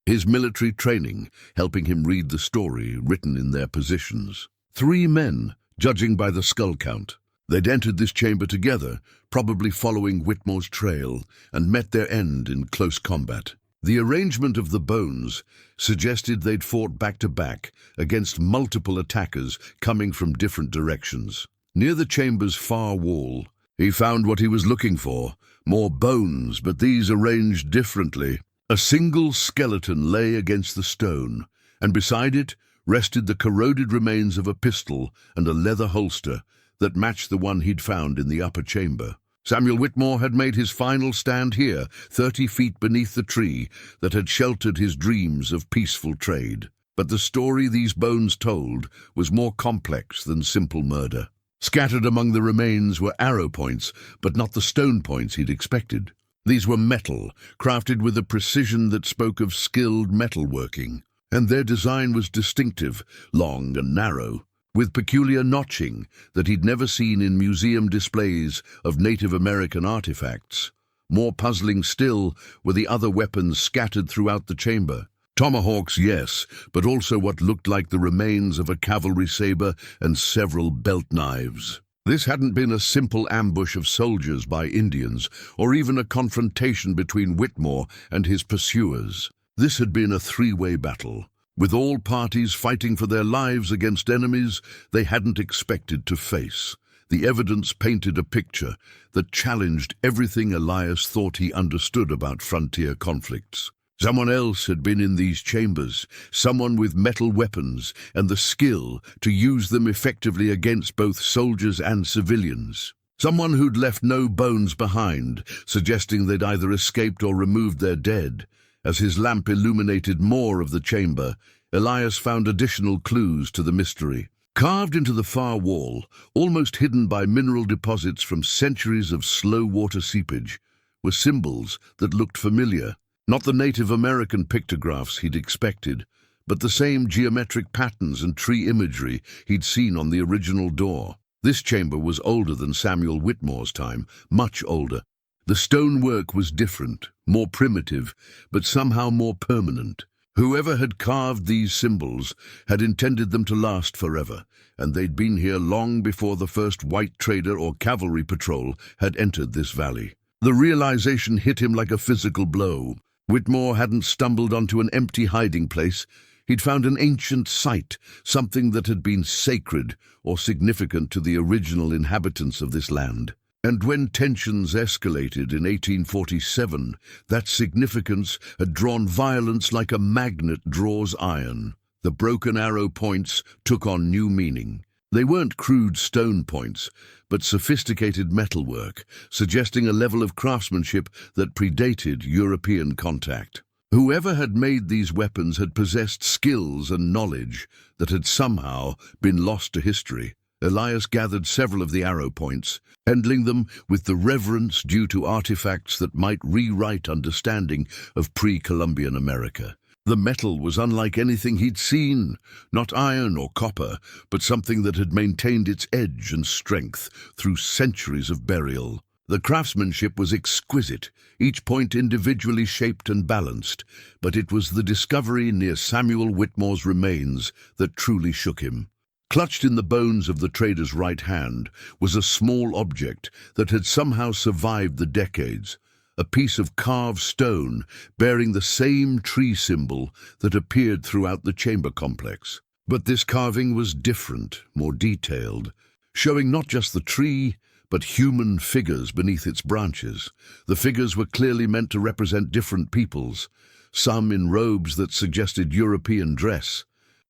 Speaker 1: his military training helping him read the story written in their positions. 3 men, judging by the skull count. They'd entered this chamber together, probably following Whitmore's trail, and met their end in close combat. The arrangement of the bones suggested they'd fought back to back against multiple attackers coming from different directions. Near the chamber's far wall, he found what he was looking for, more bones, but these arranged differently. A single skeleton lay against the stone, and beside it rested the corroded remains of a pistol and a leather holster that matched the one he'd found in the upper chamber. Samuel Whitmore had made his final stand here, 30 feet beneath the tree that had sheltered his dreams of peaceful trade. But the story these bones told was more complex than simple murder. Scattered among the remains were arrow points, but not the stone points he'd expected. These were metal, crafted with a precision that spoke of skilled metalworking, and their design was distinctive, long and narrow, with peculiar notching that he'd never seen in museum displays of Native American artifacts. More puzzling still were the other weapons scattered throughout the chamber. Tomahawks, yes, but also what looked like the remains of a cavalry saber and several belt knives. This hadn't been a simple ambush of soldiers by Indians, or even a confrontation between Whitmore and his pursuers. This had been a 3-way battle, with all parties fighting for their lives against enemies they hadn't expected to face. The evidence painted a picture that challenged everything Elias thought he understood about frontier conflicts. Someone else had been in these chambers, someone with metal weapons and the skill to use them effectively against both soldiers and civilians. Someone who'd left no bones behind, suggesting they'd either escaped or removed their dead. As his lamp illuminated more of the chamber, Elias found additional clues to the mystery. Carved into the far wall, almost hidden by mineral deposits from centuries of slow water seepage, were symbols that looked familiar. Not the Native American pictographs he'd expected, but the same geometric patterns and tree imagery he'd seen on the original door. This chamber was older than Samuel Whitmore's time, much older. The stonework was different, more primitive, but somehow more permanent. Whoever had carved these symbols had intended them to last forever, and they'd been here long before the first white trader or cavalry patrol had entered this valley. The realization hit him like a physical blow. Whitmore hadn't stumbled onto an empty hiding place. He'd found an ancient site, something that had been sacred or significant to the original inhabitants of this land. And when tensions escalated in 1847, that significance had drawn violence like a magnet draws iron. The broken arrow points took on new meaning. They weren't crude stone points, but sophisticated metalwork, suggesting a level of craftsmanship that predated European contact. Whoever had made these weapons had possessed skills and knowledge that had somehow been lost to history. Elias gathered several of the arrow points, handling them with the reverence due to artifacts that might rewrite understanding of pre-Columbian America. The metal was unlike anything he'd seen, not iron or copper, but something that had maintained its edge and strength through centuries of burial. The craftsmanship was exquisite, each point individually shaped and balanced, but it was the discovery near Samuel Whitmore's remains that truly shook him. Clutched in the bones of the trader's right hand was a small object that had somehow survived the decades, a piece of carved stone bearing the same tree symbol that appeared throughout the chamber complex. But this carving was different, more detailed, showing not just the tree, but human figures beneath its branches. The figures were clearly meant to represent different peoples, some in robes that suggested European dress,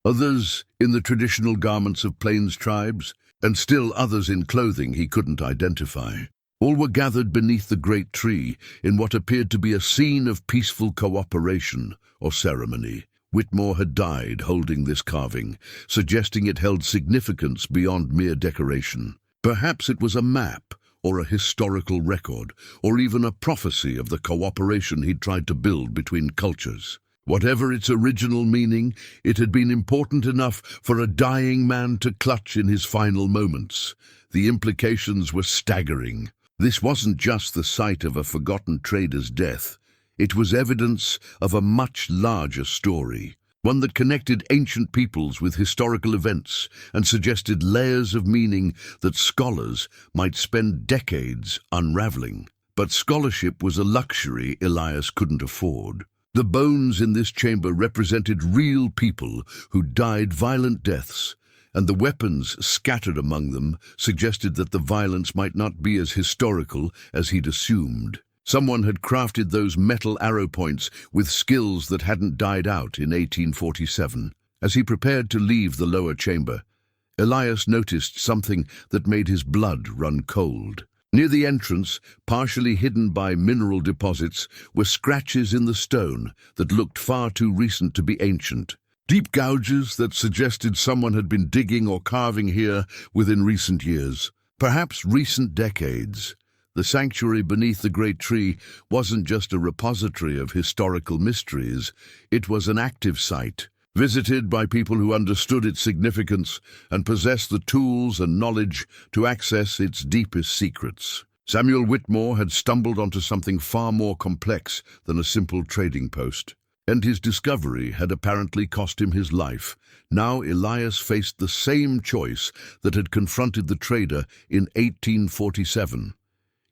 Speaker 1: others in the traditional garments of plains tribes, and still others in clothing he couldn't identify. All were gathered beneath the great tree in what appeared to be a scene of peaceful cooperation or ceremony. Whitmore had died holding this carving, suggesting it held significance beyond mere decoration. Perhaps it was a map, or a historical record, or even a prophecy of the cooperation he'd tried to build between cultures. Whatever its original meaning, it had been important enough for a dying man to clutch in his final moments. The implications were staggering. This wasn't just the site of a forgotten trader's death. It was evidence of a much larger story, one that connected ancient peoples with historical events and suggested layers of meaning that scholars might spend decades unraveling. But scholarship was a luxury Elias couldn't afford. The bones in this chamber represented real people who died violent deaths, and the weapons scattered among them suggested that the violence might not be as historical as he'd assumed. Someone had crafted those metal arrow points with skills that hadn't died out in 1847. As he prepared to leave the lower chamber, Elias noticed something that made his blood run cold. Near the entrance, partially hidden by mineral deposits, were scratches in the stone that looked far too recent to be ancient. Deep gouges that suggested someone had been digging or carving here within recent years, perhaps recent decades. The sanctuary beneath the great tree wasn't just a repository of historical mysteries, it was an active site, visited by people who understood its significance and possessed the tools and knowledge to access its deepest secrets. Samuel Whitmore had stumbled onto something far more complex than a simple trading post, and his discovery had apparently cost him his life. Now Elias faced the same choice that had confronted the trader in 1847.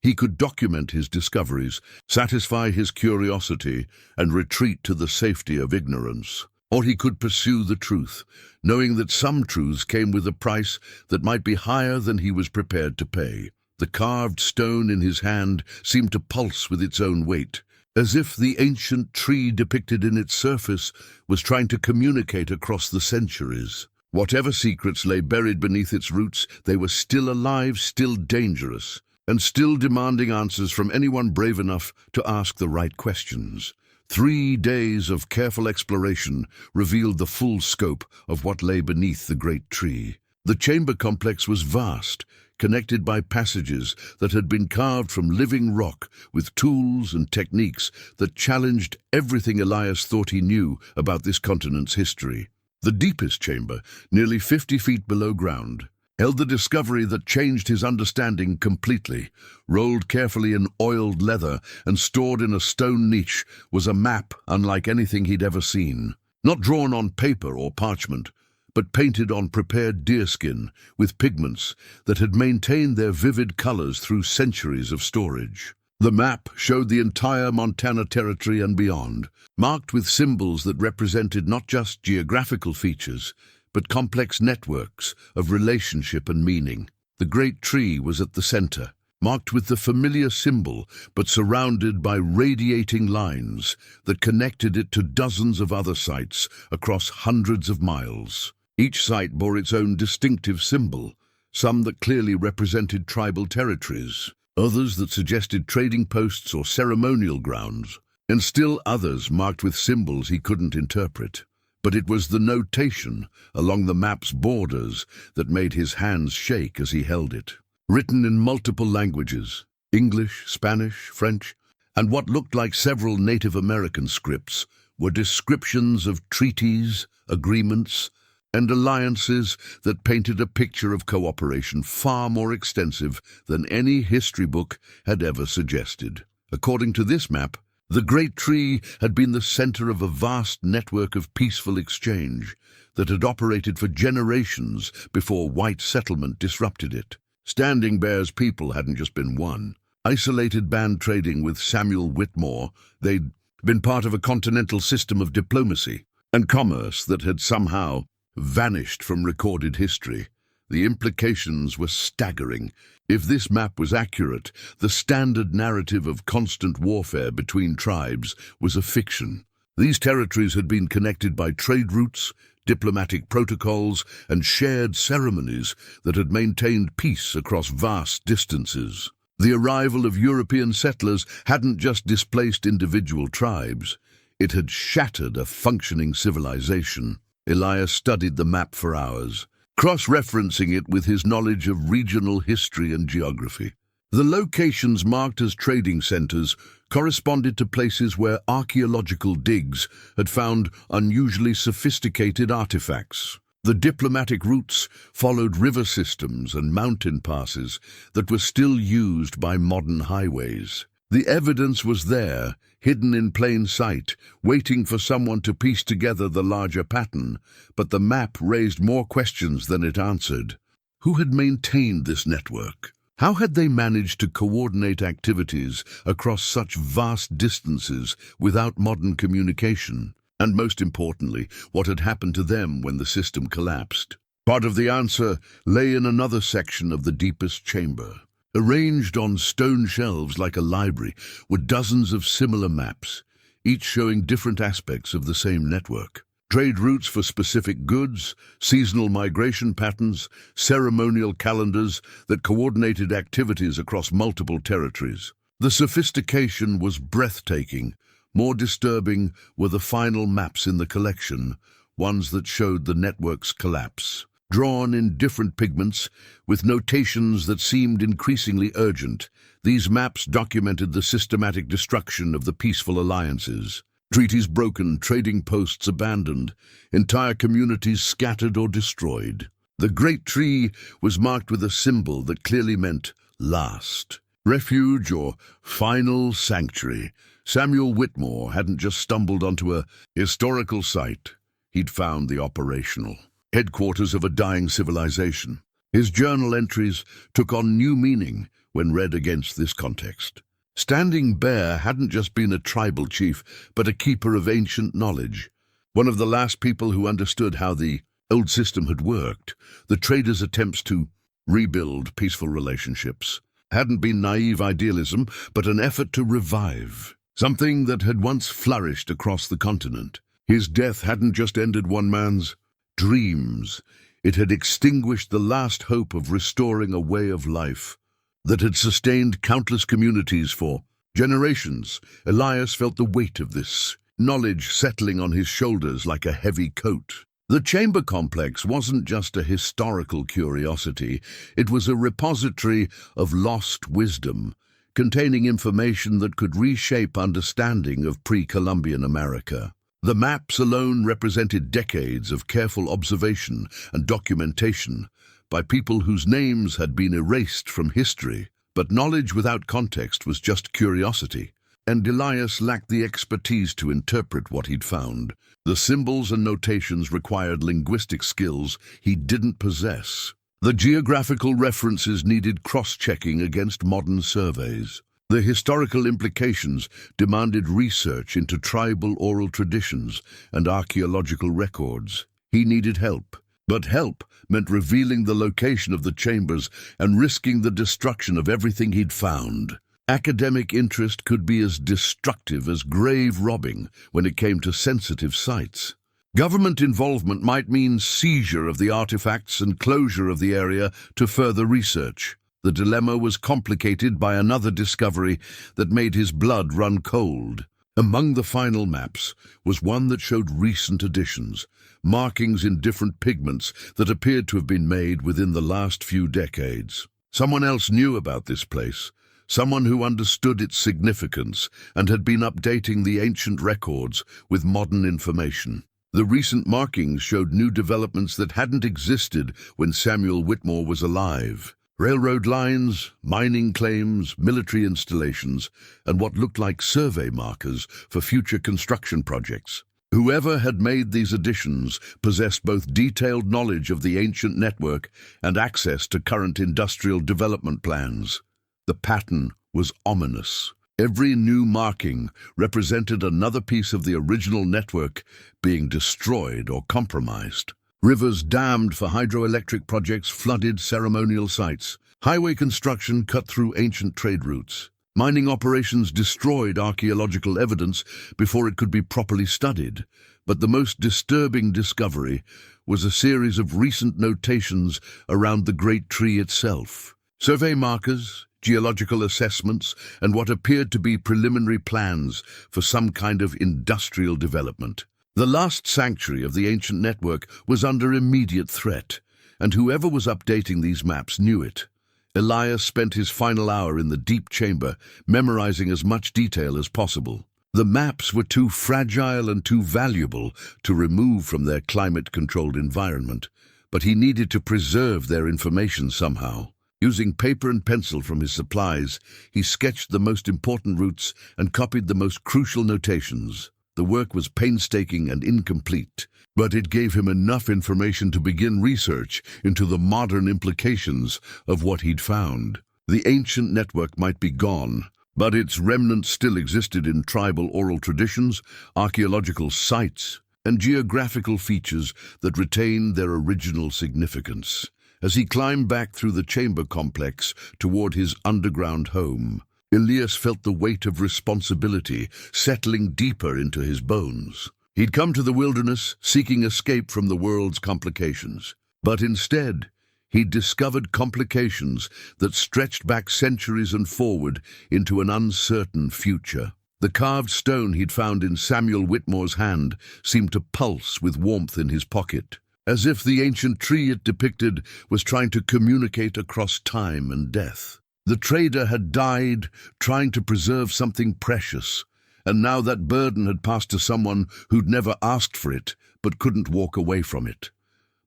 Speaker 1: He could document his discoveries, satisfy his curiosity, and retreat to the safety of ignorance. Or he could pursue the truth, knowing that some truths came with a price that might be higher than he was prepared to pay. The carved stone in his hand seemed to pulse with its own weight, as if the ancient tree depicted in its surface was trying to communicate across the centuries. Whatever secrets lay buried beneath its roots, they were still alive, still dangerous, and still demanding answers from anyone brave enough to ask the right questions. 3 days of careful exploration revealed the full scope of what lay beneath the great tree. The chamber complex was vast, connected by passages that had been carved from living rock with tools and techniques that challenged everything Elias thought he knew about this continent's history. The deepest chamber, nearly 50 feet below ground, held the discovery that changed his understanding completely. Rolled carefully in oiled leather and stored in a stone niche was a map unlike anything he'd ever seen. Not drawn on paper or parchment, but painted on prepared deerskin with pigments that had maintained their vivid colors through centuries of storage. The map showed the entire Montana Territory and beyond, marked with symbols that represented not just geographical features, but complex networks of relationship and meaning. The great tree was at the center, marked with the familiar symbol, but surrounded by radiating lines that connected it to dozens of other sites across hundreds of miles. Each site bore its own distinctive symbol, some that clearly represented tribal territories, others that suggested trading posts or ceremonial grounds, and still others marked with symbols he couldn't interpret. But it was the notation along the map's borders that made his hands shake as he held it. Written in multiple languages, English, Spanish, French, and what looked like several Native American scripts, were descriptions of treaties, agreements, and alliances that painted a picture of cooperation far more extensive than any history book had ever suggested. According to this map, the Great Tree had been the center of a vast network of peaceful exchange that had operated for generations before white settlement disrupted it. Standing Bear's people hadn't just been one isolated band trading with Samuel Whitmore. They'd been part of a continental system of diplomacy and commerce that had somehow vanished from recorded history. The implications were staggering. If this map was accurate, the standard narrative of constant warfare between tribes was a fiction. These territories had been connected by trade routes, diplomatic protocols, and shared ceremonies that had maintained peace across vast distances. The arrival of European settlers hadn't just displaced individual tribes, it had shattered a functioning civilization. Elias studied the map for hours, cross-referencing it with his knowledge of regional history and geography. The locations marked as trading centers corresponded to places where archaeological digs had found unusually sophisticated artifacts. The diplomatic routes followed river systems and mountain passes that were still used by modern highways. The evidence was there, hidden in plain sight, waiting for someone to piece together the larger pattern, but the map raised more questions than it answered. Who had maintained this network? How had they managed to coordinate activities across such vast distances without modern communication? And most importantly, what had happened to them when the system collapsed? Part of the answer lay in another section of the deepest chamber. Arranged on stone shelves like a library were dozens of similar maps, each showing different aspects of the same network. Trade routes for specific goods, seasonal migration patterns, ceremonial calendars that coordinated activities across multiple territories. The sophistication was breathtaking. More disturbing were the final maps in the collection, ones that showed the network's collapse. Drawn in different pigments, with notations that seemed increasingly urgent, these maps documented the systematic destruction of the peaceful alliances. Treaties broken, trading posts abandoned, entire communities scattered or destroyed. The Great Tree was marked with a symbol that clearly meant last. Refuge or final sanctuary. Samuel Whitmore hadn't just stumbled onto a historical site. He'd found the operational headquarters of a dying civilization. His journal entries took on new meaning when read against this context. Standing Bear hadn't just been a tribal chief, but a keeper of ancient knowledge. One of the last people who understood how the old system had worked. The traders' attempts to rebuild peaceful relationships hadn't been naive idealism, but an effort to revive something that had once flourished across the continent. His death hadn't just ended one man's dreams. It had extinguished the last hope of restoring a way of life that had sustained countless communities for generations. Elias felt the weight of this knowledge settling on his shoulders like a heavy coat. The chamber complex wasn't just a historical curiosity, it was a repository of lost wisdom, containing information that could reshape understanding of pre-Columbian America. The maps alone represented decades of careful observation and documentation by people whose names had been erased from history. But knowledge without context was just curiosity, and Elias lacked the expertise to interpret what he'd found. The symbols and notations required linguistic skills he didn't possess. The geographical references needed cross-checking against modern surveys. The historical implications demanded research into tribal oral traditions and archaeological records. He needed help. But help meant revealing the location of the chambers and risking the destruction of everything he'd found. Academic interest could be as destructive as grave robbing when it came to sensitive sites. Government involvement might mean seizure of the artifacts and closure of the area to further research. The dilemma was complicated by another discovery that made his blood run cold. Among the final maps was one that showed recent additions, markings in different pigments that appeared to have been made within the last few decades. Someone else knew about this place, someone who understood its significance and had been updating the ancient records with modern information. The recent markings showed new developments that hadn't existed when Samuel Whitmore was alive. Railroad lines, mining claims, military installations, and what looked like survey markers for future construction projects. Whoever had made these additions possessed both detailed knowledge of the ancient network and access to current industrial development plans. The pattern was ominous. Every new marking represented another piece of the original network being destroyed or compromised. Rivers dammed for hydroelectric projects flooded ceremonial sites. Highway construction cut through ancient trade routes. Mining operations destroyed archaeological evidence before it could be properly studied. But the most disturbing discovery was a series of recent notations around the Great Tree itself. Survey markers, geological assessments, and what appeared to be preliminary plans for some kind of industrial development. The last sanctuary of the ancient network was under immediate threat, and whoever was updating these maps knew it. Elias spent his final hour in the deep chamber, memorizing as much detail as possible. The maps were too fragile and too valuable to remove from their climate-controlled environment, but he needed to preserve their information somehow. Using paper and pencil from his supplies, he sketched the most important routes and copied the most crucial notations. The work was painstaking and incomplete, but it gave him enough information to begin research into the modern implications of what he'd found. The ancient network might be gone, but its remnants still existed in tribal oral traditions, archaeological sites, and geographical features that retained their original significance. As he climbed back through the chamber complex toward his underground home, Elias felt the weight of responsibility settling deeper into his bones. He'd come to the wilderness seeking escape from the world's complications, but instead, he'd discovered complications that stretched back centuries and forward into an uncertain future. The carved stone he'd found in Samuel Whitmore's hand seemed to pulse with warmth in his pocket, as if the ancient tree it depicted was trying to communicate across time and death. The trader had died trying to preserve something precious, and now that burden had passed to someone who'd never asked for it, but couldn't walk away from it.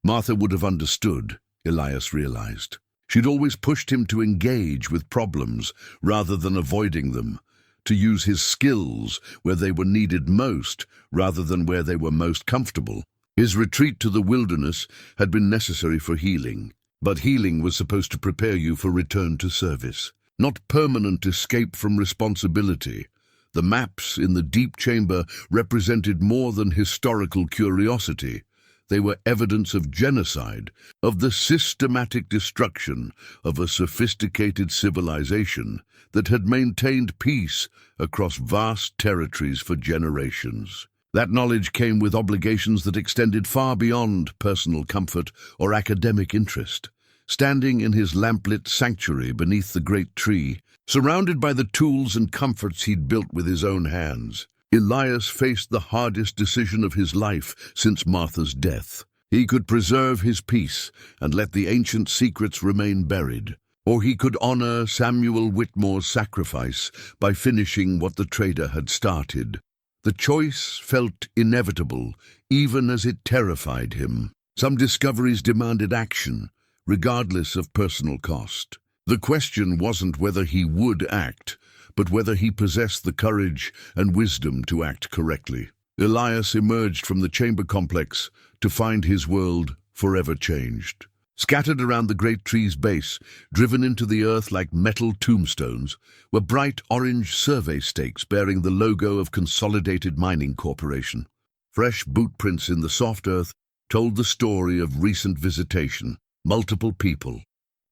Speaker 1: Martha would have understood, Elias realized. She'd always pushed him to engage with problems rather than avoiding them, to use his skills where they were needed most rather than where they were most comfortable. His retreat to the wilderness had been necessary for healing, but healing was supposed to prepare you for return to service, not permanent escape from responsibility. The maps in the deep chamber represented more than historical curiosity. They were evidence of genocide, of the systematic destruction of a sophisticated civilization that had maintained peace across vast territories for generations. That knowledge came with obligations that extended far beyond personal comfort or academic interest. Standing in his lamplit sanctuary beneath the great tree, surrounded by the tools and comforts he'd built with his own hands, Elias faced the hardest decision of his life since Martha's death. He could preserve his peace and let the ancient secrets remain buried, or he could honor Samuel Whitmore's sacrifice by finishing what the trader had started. The choice felt inevitable, even as it terrified him. Some discoveries demanded action, regardless of personal cost. The question wasn't whether he would act, but whether he possessed the courage and wisdom to act correctly. Elias emerged from the chamber complex to find his world forever changed. Scattered around the great tree's base, driven into the earth like metal tombstones, were bright orange survey stakes bearing the logo of Consolidated Mining Corporation. Fresh boot prints in the soft earth told the story of recent visitation, multiple people,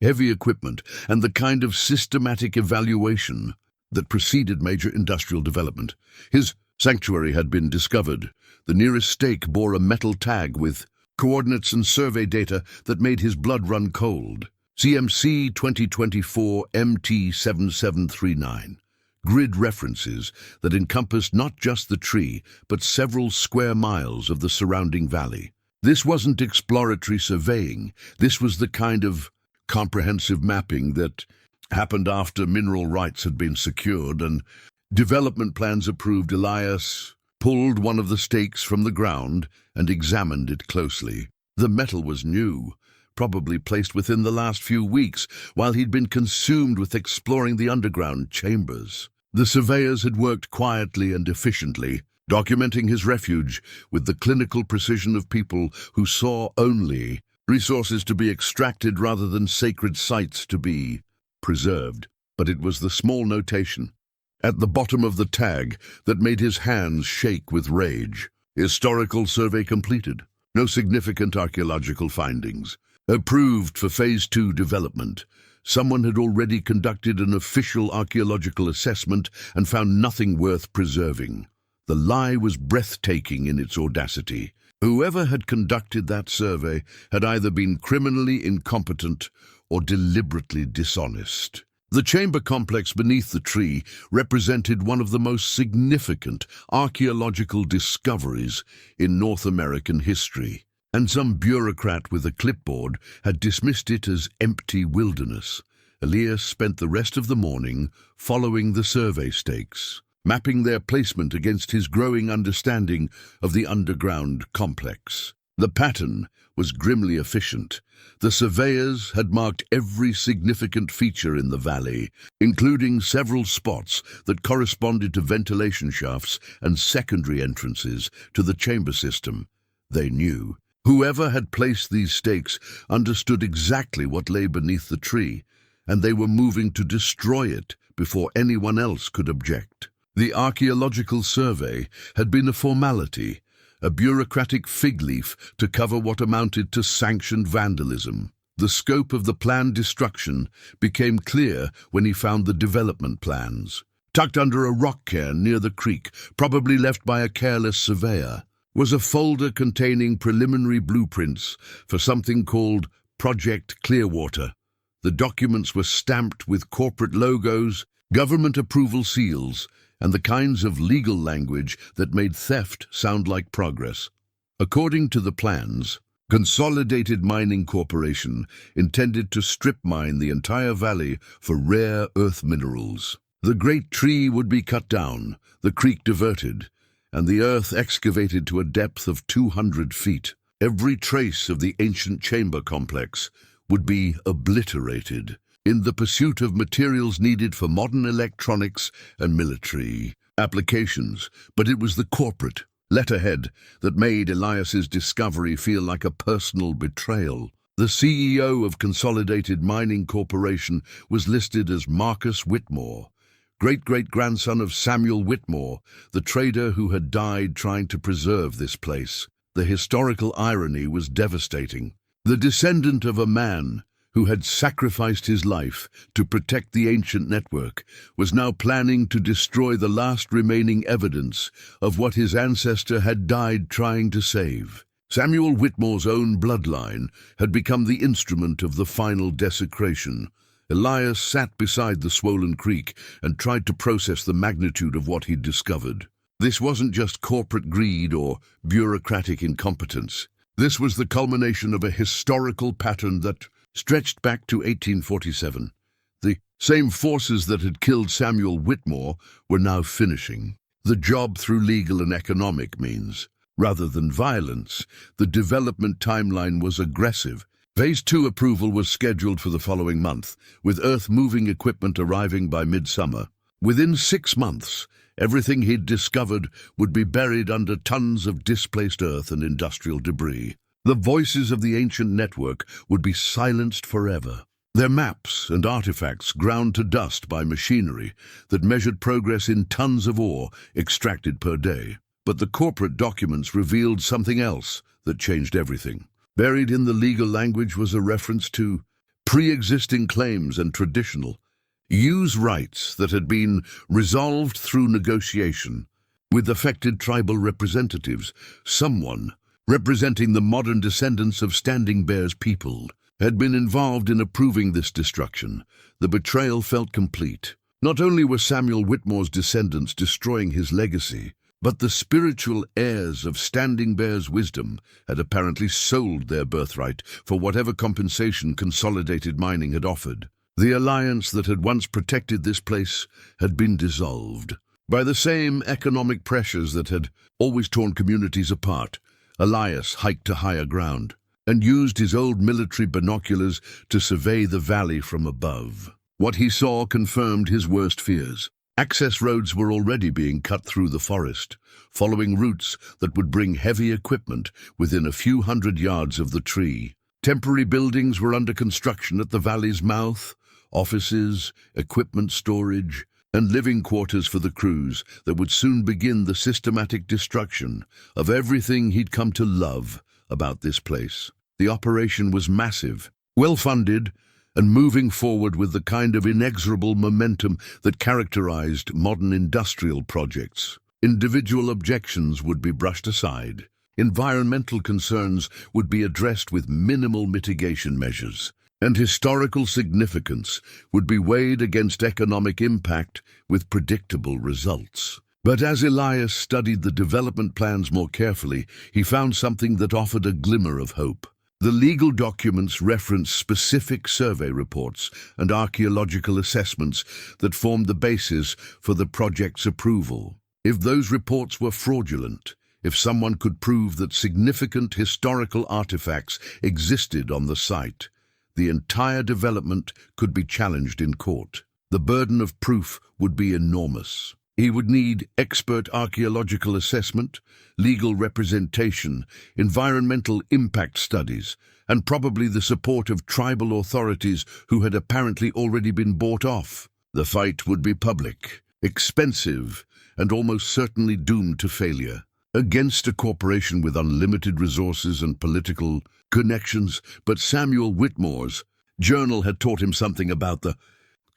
Speaker 1: heavy equipment, and the kind of systematic evaluation that preceded major industrial development. His sanctuary had been discovered. The nearest stake bore a metal tag with coordinates and survey data that made his blood run cold. CMC 2024 MT7739. Grid references that encompassed not just the tree, but several square miles of the surrounding valley. This wasn't exploratory surveying. This was the kind of comprehensive mapping that happened after mineral rights had been secured and development plans approved. Elias pulled one of the stakes from the ground and examined it closely. The metal was new, probably placed within the last few weeks, while he'd been consumed with exploring the underground chambers. The surveyors had worked quietly and efficiently, documenting his refuge with the clinical precision of people who saw only resources to be extracted rather than sacred sites to be preserved. But it was the small notation at the bottom of the tag that made his hands shake with rage. Historical survey completed. No significant archaeological findings. Approved for Phase 2 development. Someone had already conducted an official archaeological assessment and found nothing worth preserving. The lie was breathtaking in its audacity. Whoever had conducted that survey had either been criminally incompetent or deliberately dishonest. The chamber complex beneath the tree represented one of the most significant archaeological discoveries in North American history, and some bureaucrat with a clipboard had dismissed it as empty wilderness. Elias spent the rest of the morning following the survey stakes, mapping their placement against his growing understanding of the underground complex. The pattern was grimly efficient. The surveyors had marked every significant feature in the valley, including several spots that corresponded to ventilation shafts and secondary entrances to the chamber system. They knew. Whoever had placed these stakes understood exactly what lay beneath the tree, and they were moving to destroy it before anyone else could object. The archaeological survey had been a formality, a bureaucratic fig leaf to cover what amounted to sanctioned vandalism. The scope of the planned destruction became clear when he found the development plans. Tucked under a rock cairn near the creek, probably left by a careless surveyor, was a folder containing preliminary blueprints for something called Project Clearwater. The documents were stamped with corporate logos, government approval seals, and the kinds of legal language that made theft sound like progress. According to the plans, Consolidated Mining Corporation intended to strip mine the entire valley for rare earth minerals. The great tree would be cut down, the creek diverted, and the earth excavated to a depth of 200 feet. Every trace of the ancient chamber complex would be obliterated in the pursuit of materials needed for modern electronics and military applications. But it was the corporate letterhead that made Elias's discovery feel like a personal betrayal. The CEO of Consolidated Mining Corporation was listed as Marcus Whitmore, great-great-grandson of Samuel Whitmore, the trader who had died trying to preserve this place. The historical irony was devastating. The descendant of a man who had sacrificed his life to protect the ancient network, was now planning to destroy the last remaining evidence of what his ancestor had died trying to save. Samuel Whitmore's own bloodline had become the instrument of the final desecration. Elias sat beside the swollen creek and tried to process the magnitude of what he'd discovered. This wasn't just corporate greed or bureaucratic incompetence. This was the culmination of a historical pattern that stretched back to 1847. The same forces that had killed Samuel Whitmore were now finishing the job through legal and economic means. Rather than violence, the development timeline was aggressive. Phase 2 approval was scheduled for the following month, with earth-moving equipment arriving by midsummer. Within 6 months, everything he'd discovered would be buried under tons of displaced earth and industrial debris. The voices of the ancient network would be silenced forever. Their maps and artifacts ground to dust by machinery that measured progress in tons of ore extracted per day. But the corporate documents revealed something else that changed everything. Buried in the legal language was a reference to pre-existing claims and traditional use rights that had been resolved through negotiation with affected tribal representatives. Someone representing the modern descendants of Standing Bear's people had been involved in approving this destruction. The betrayal felt complete. Not only were Samuel Whitmore's descendants destroying his legacy, but the spiritual heirs of Standing Bear's wisdom had apparently sold their birthright for whatever compensation Consolidated Mining had offered. The alliance that had once protected this place had been dissolved. By the same economic pressures that had always torn communities apart, Elias hiked to higher ground and used his old military binoculars to survey the valley from above. What he saw confirmed his worst fears. Access roads were already being cut through the forest, following routes that would bring heavy equipment within a few hundred yards of the tree. Temporary buildings were under construction at the valley's mouth, offices, equipment storage, and living quarters for the crews that would soon begin the systematic destruction of everything he'd come to love about this place. The operation was massive, well-funded, and moving forward with the kind of inexorable momentum that characterized modern industrial projects. Individual objections would be brushed aside. Environmental concerns would be addressed with minimal mitigation measures, and historical significance would be weighed against economic impact with predictable results. But as Elias studied the development plans more carefully, he found something that offered a glimmer of hope. The legal documents referenced specific survey reports and archaeological assessments that formed the basis for the project's approval. If those reports were fraudulent, if someone could prove that significant historical artifacts existed on the site, the entire development could be challenged in court. The burden of proof would be enormous. He would need expert archaeological assessment, legal representation, environmental impact studies, and probably the support of tribal authorities who had apparently already been bought off. The fight would be public, expensive, and almost certainly doomed to failure. Against a corporation with unlimited resources and political connections, but Samuel Whitmore's journal had taught him something about the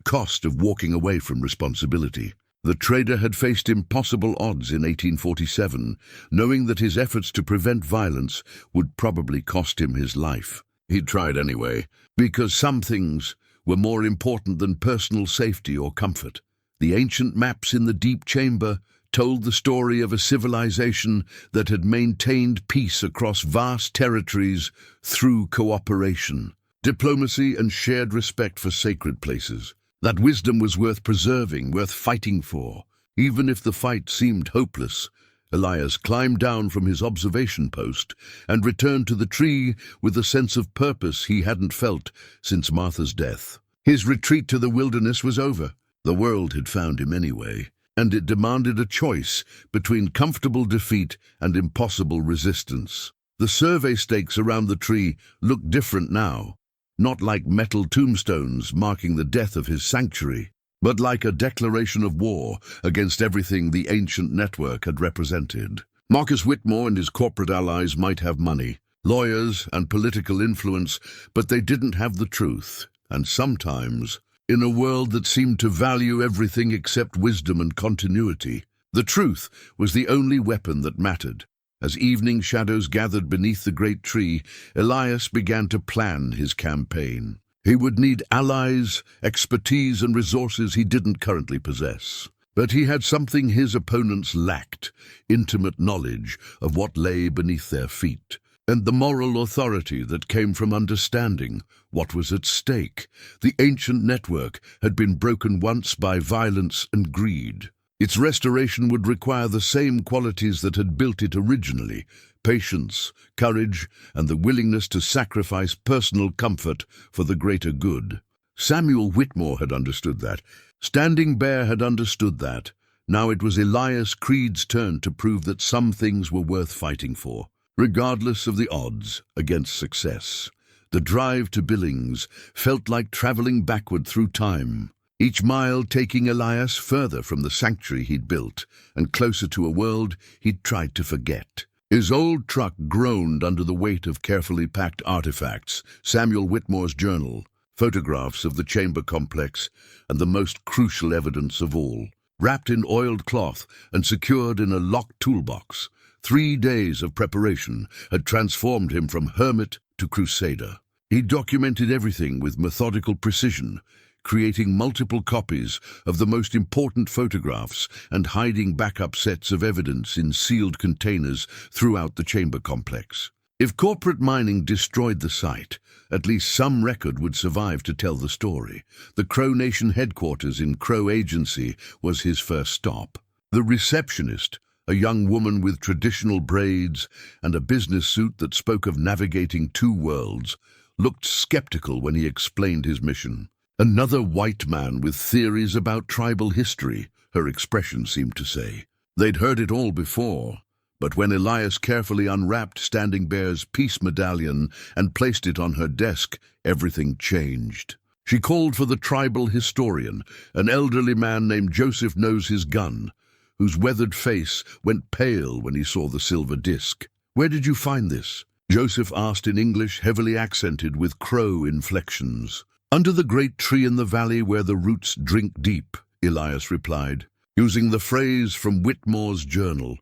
Speaker 1: cost of walking away from responsibility. The trader had faced impossible odds in 1847, knowing that his efforts to prevent violence would probably cost him his life. He tried anyway, because some things were more important than personal safety or comfort. The ancient maps in the deep chamber told the story of a civilization that had maintained peace across vast territories through cooperation, diplomacy, and shared respect for sacred places. That wisdom was worth preserving, worth fighting for. Even if the fight seemed hopeless, Elias climbed down from his observation post and returned to the tree with a sense of purpose he hadn't felt since Martha's death. His retreat to the wilderness was over. The world had found him anyway, and it demanded a choice between comfortable defeat and impossible resistance. The survey stakes around the tree looked different now. Not like metal tombstones marking the death of his sanctuary, but like a declaration of war against everything the ancient network had represented. Marcus Whitmore and his corporate allies might have money, lawyers, and political influence, but they didn't have the truth. And sometimes, in a world that seemed to value everything except wisdom and continuity, the truth was the only weapon that mattered. As evening shadows gathered beneath the great tree, Elias began to plan his campaign. He would need allies, expertise, and resources he didn't currently possess. But he had something his opponents lacked: intimate knowledge of what lay beneath their feet, and the moral authority that came from understanding what was at stake. The ancient network had been broken once by violence and greed. Its restoration would require the same qualities that had built it originally: patience, courage, and the willingness to sacrifice personal comfort for the greater good. Samuel Whitmore had understood that. Standing Bear had understood that. Now it was Elias Creed's turn to prove that some things were worth fighting for, regardless of the odds against success. The drive to Billings felt like traveling backward through time, each mile taking Elias further from the sanctuary he'd built and closer to a world he'd tried to forget. His old truck groaned under the weight of carefully packed artifacts: Samuel Whitmore's journal, photographs of the chamber complex, and the most crucial evidence of all. Wrapped in oiled cloth and secured in a locked toolbox, 3 days of preparation had transformed him from hermit to crusader. He documented everything with methodical precision, creating multiple copies of the most important photographs and hiding backup sets of evidence in sealed containers throughout the chamber complex. If corporate mining destroyed the site, at least some record would survive to tell the story. The Crow Nation headquarters in Crow Agency was his first stop. The receptionist, a young woman with traditional braids and a business suit that spoke of navigating two worlds, looked skeptical when he explained his mission. Another white man with theories about tribal history, her expression seemed to say. They'd heard it all before, but when Elias carefully unwrapped Standing Bear's peace medallion and placed it on her desk, everything changed. She called for the tribal historian, an elderly man named Joseph Knows His Gun, whose weathered face went pale when he saw the silver disc. "Where did you find this?" Joseph asked in English heavily accented with Crow inflections. "Under the great tree in the valley where the roots drink deep," Elias replied, using the phrase from Whitmore's journal.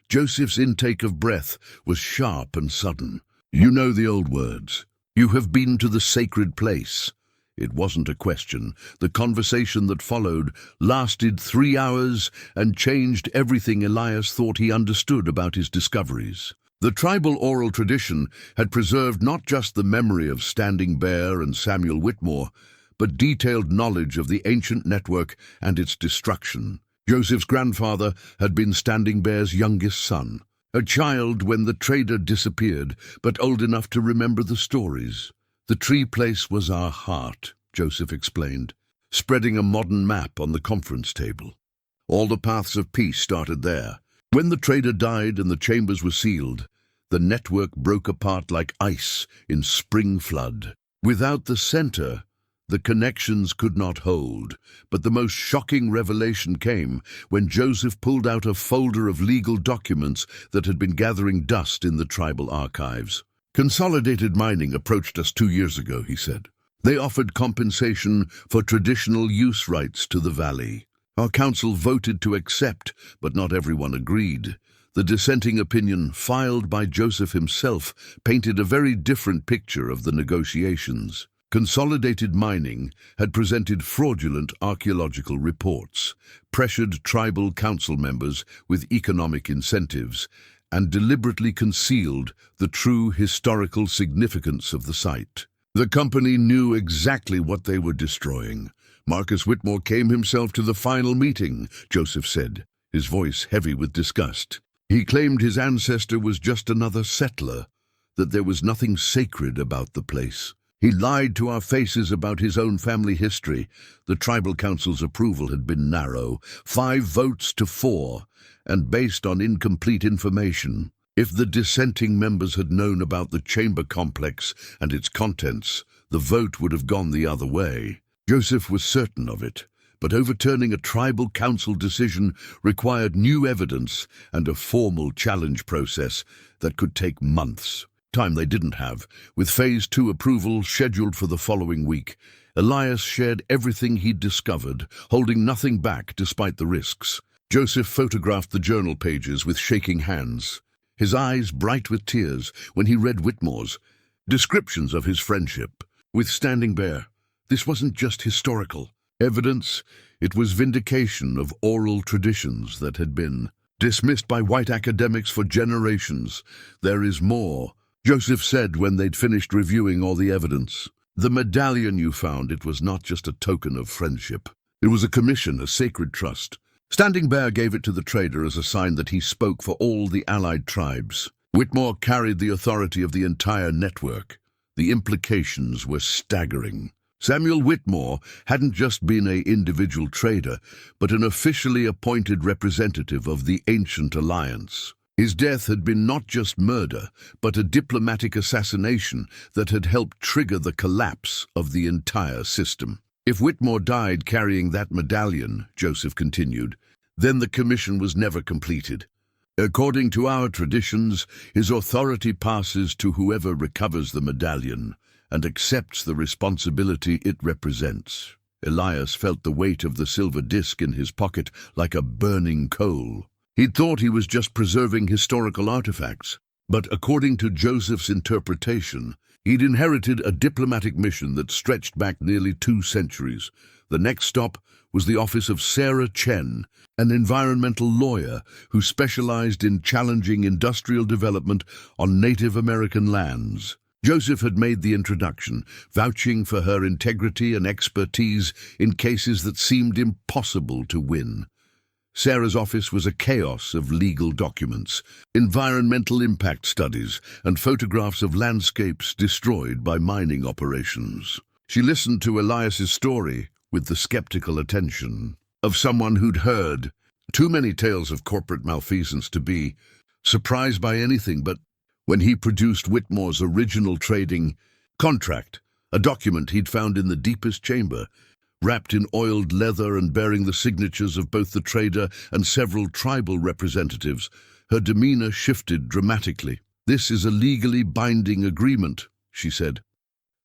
Speaker 1: Joseph's intake of breath was sharp and sudden. "You know the old words. You have been to the sacred place." It wasn't a question. The conversation that followed lasted 3 hours and changed everything Elias thought he understood about his discoveries. The tribal oral tradition had preserved not just the memory of Standing Bear and Samuel Whitmore, but detailed knowledge of the ancient network and its destruction. Joseph's grandfather had been Standing Bear's youngest son, a child when the trader disappeared, but old enough to remember the stories. "The tree place was our heart," Joseph explained, spreading a modern map on the conference table. "All the paths of peace started there. When the trader died and the chambers were sealed, the network broke apart like ice in spring flood. Without the center, the connections could not hold. But the most shocking revelation came when Joseph pulled out a folder of legal documents that had been gathering dust in the tribal archives. "Consolidated Mining approached us 2 years ago," he said. "They offered compensation for traditional use rights to the valley. Our council voted to accept, but not everyone agreed. The dissenting opinion, filed by Joseph himself, painted a very different picture of the negotiations. Consolidated Mining had presented fraudulent archaeological reports, pressured tribal council members with economic incentives, and deliberately concealed the true historical significance of the site. The company knew exactly what they were destroying. Marcus Whitmore came himself to the final meeting," Joseph said, his voice heavy with disgust. "He claimed his ancestor was just another settler, that there was nothing sacred about the place. He lied to our faces about his own family history. The tribal council's approval had been narrow, 5 votes to 4, and based on incomplete information. If the dissenting members had known about the chamber complex and its contents, the vote would have gone the other way. Joseph was certain of it, but overturning a tribal council decision required new evidence and a formal challenge process that could take months. Time they didn't have. With Phase 2 approval scheduled for the following week, Elias shared everything he'd discovered, holding nothing back despite the risks. Joseph photographed the journal pages with shaking hands, his eyes bright with tears when he read Whitmore's descriptions of his friendship with Standing Bear. This wasn't just historical evidence, it was vindication of oral traditions that had been dismissed by white academics for generations. "There is more," Joseph said when they'd finished reviewing all the evidence. "The medallion you found, it was not just a token of friendship. It was a commission, a sacred trust. Standing Bear gave it to the trader as a sign that he spoke for all the allied tribes. Whitmore carried the authority of the entire network. The implications were staggering. Samuel Whitmore hadn't just been an individual trader, but an officially appointed representative of the ancient alliance. His death had been not just murder, but a diplomatic assassination that had helped trigger the collapse of the entire system. If Whitmore died carrying that medallion," Joseph continued, "then the commission was never completed. According to our traditions, his authority passes to whoever recovers the medallion and accepts the responsibility it represents." Elias felt the weight of the silver disc in his pocket like a burning coal. He'd thought he was just preserving historical artifacts, but according to Joseph's interpretation, he'd inherited a diplomatic mission that stretched back nearly 2 centuries. The next stop was the office of Sarah Chen, an environmental lawyer who specialized in challenging industrial development on Native American lands. Joseph had made the introduction, vouching for her integrity and expertise in cases that seemed impossible to win. Sarah's office was a chaos of legal documents, environmental impact studies, and photographs of landscapes destroyed by mining operations. She listened to Elias's story with the skeptical attention of someone who'd heard too many tales of corporate malfeasance to be surprised by anything. But when he produced Whitmore's original trading contract, a document he'd found in the deepest chamber, wrapped in oiled leather and bearing the signatures of both the trader and several tribal representatives, her demeanor shifted dramatically. "This is a legally binding agreement," she said,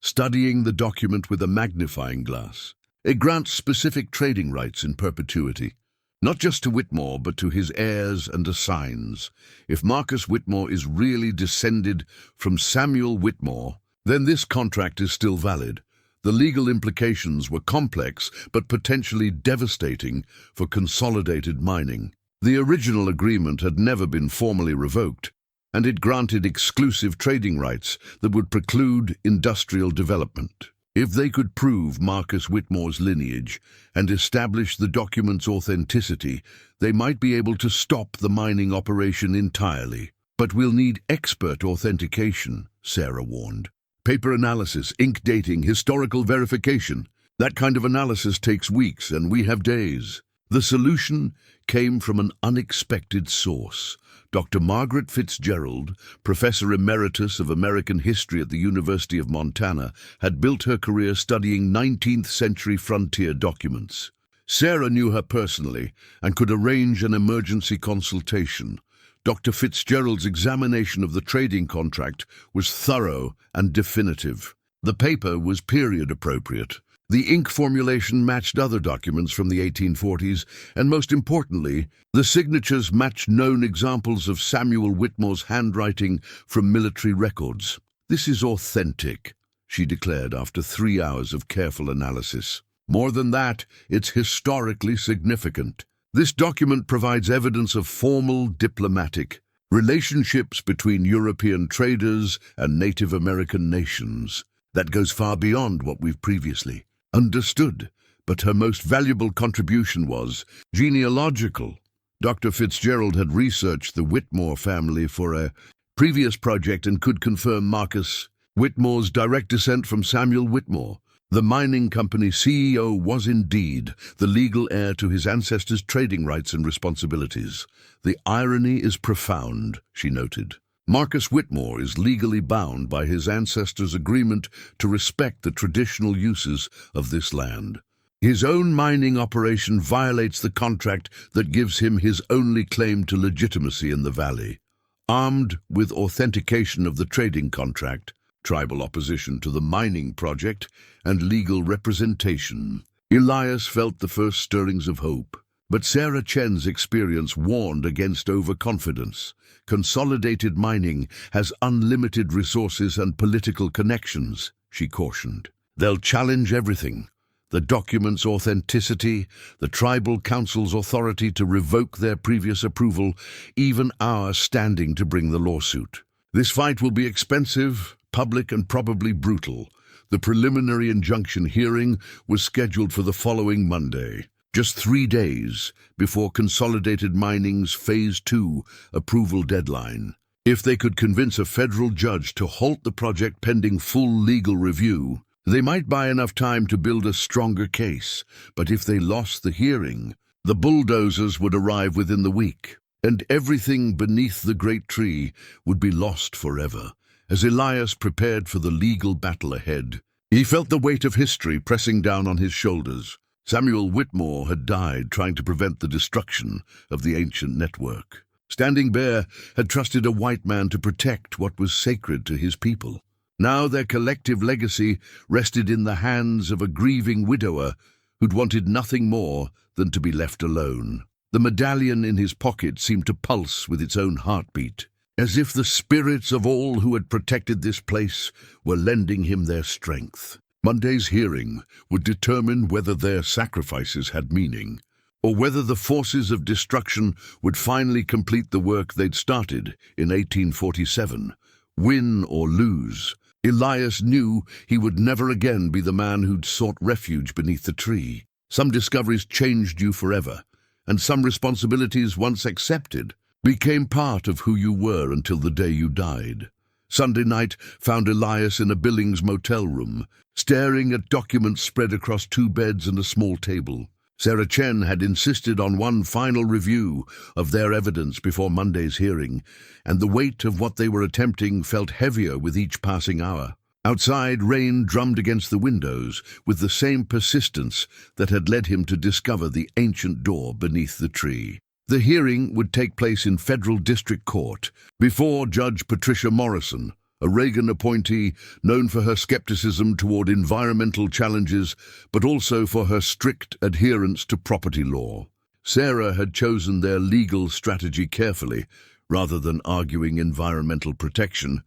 Speaker 1: studying the document with a magnifying glass. "It grants specific trading rights in perpetuity, not just to Whitmore, but to his heirs and assigns. If Marcus Whitmore is really descended from Samuel Whitmore, then this contract is still valid." The legal implications were complex but potentially devastating for Consolidated Mining. The original agreement had never been formally revoked, and it granted exclusive trading rights that would preclude industrial development. If they could prove Marcus Whitmore's lineage and establish the document's authenticity, they might be able to stop the mining operation entirely. "But we'll need expert authentication," Sarah warned. "Paper analysis, ink dating, historical verification. That kind of analysis takes weeks, and we have days." The solution came from an unexpected source. Dr. Margaret Fitzgerald, Professor Emeritus of American History at the University of Montana, had built her career studying 19th-century frontier documents. Sarah knew her personally and could arrange an emergency consultation. Dr. Fitzgerald's examination of the trading contract was thorough and definitive. The paper was period-appropriate. The ink formulation matched other documents from the 1840s, and most importantly, the signatures matched known examples of Samuel Whitmore's handwriting from military records. "This is authentic," she declared after 3 hours of careful analysis. "More than that, it's historically significant. This document provides evidence of formal diplomatic relationships between European traders and Native American nations. That goes far beyond what we've previously understood, but her most valuable contribution was genealogical. Dr. Fitzgerald had researched the Whitmore family for a previous project and could confirm Marcus Whitmore's direct descent from Samuel Whitmore. The mining company CEO was indeed the legal heir to his ancestors' trading rights and responsibilities. The irony is profound," she noted. "Marcus Whitmore is legally bound by his ancestors' agreement to respect the traditional uses of this land. His own mining operation violates the contract that gives him his only claim to legitimacy in the valley." Armed with authentication of the trading contract, tribal opposition to the mining project, and legal representation, Elias felt the first stirrings of hope. But Sarah Chen's experience warned against overconfidence. Consolidated Mining has unlimited resources and political connections, she cautioned. "They'll challenge everything: the document's authenticity, the tribal council's authority to revoke their previous approval, even our standing to bring the lawsuit. This fight will be expensive, public, and probably brutal." The preliminary injunction hearing was scheduled for the following Monday, just 3 days before Consolidated Mining's Phase 2 approval deadline. If they could convince a federal judge to halt the project pending full legal review, they might buy enough time to build a stronger case. But if they lost the hearing, the bulldozers would arrive within the week, and everything beneath the great tree would be lost forever. As Elias prepared for the legal battle ahead, he felt the weight of history pressing down on his shoulders. Samuel Whitmore had died trying to prevent the destruction of the ancient network. Standing Bear had trusted a white man to protect what was sacred to his people. Now their collective legacy rested in the hands of a grieving widower who'd wanted nothing more than to be left alone. The medallion in his pocket seemed to pulse with its own heartbeat, as if the spirits of all who had protected this place were lending him their strength. Monday's hearing would determine whether their sacrifices had meaning, or whether the forces of destruction would finally complete the work they'd started in 1847. Win or lose, Elias knew he would never again be the man who'd sought refuge beneath the tree. Some discoveries changed you forever, and some responsibilities once accepted became part of who you were until the day you died. Sunday night found Elias in a Billings motel room, staring at documents spread across 2 beds and a small table. Sarah Chen had insisted on one final review of their evidence before Monday's hearing, and the weight of what they were attempting felt heavier with each passing hour. Outside, rain drummed against the windows with the same persistence that had led him to discover the ancient door beneath the tree. The hearing would take place in federal district court before Judge Patricia Morrison, a Reagan appointee known for her skepticism toward environmental challenges, but also for her strict adherence to property law. Sarah had chosen their legal strategy carefully. Rather than arguing environmental protection,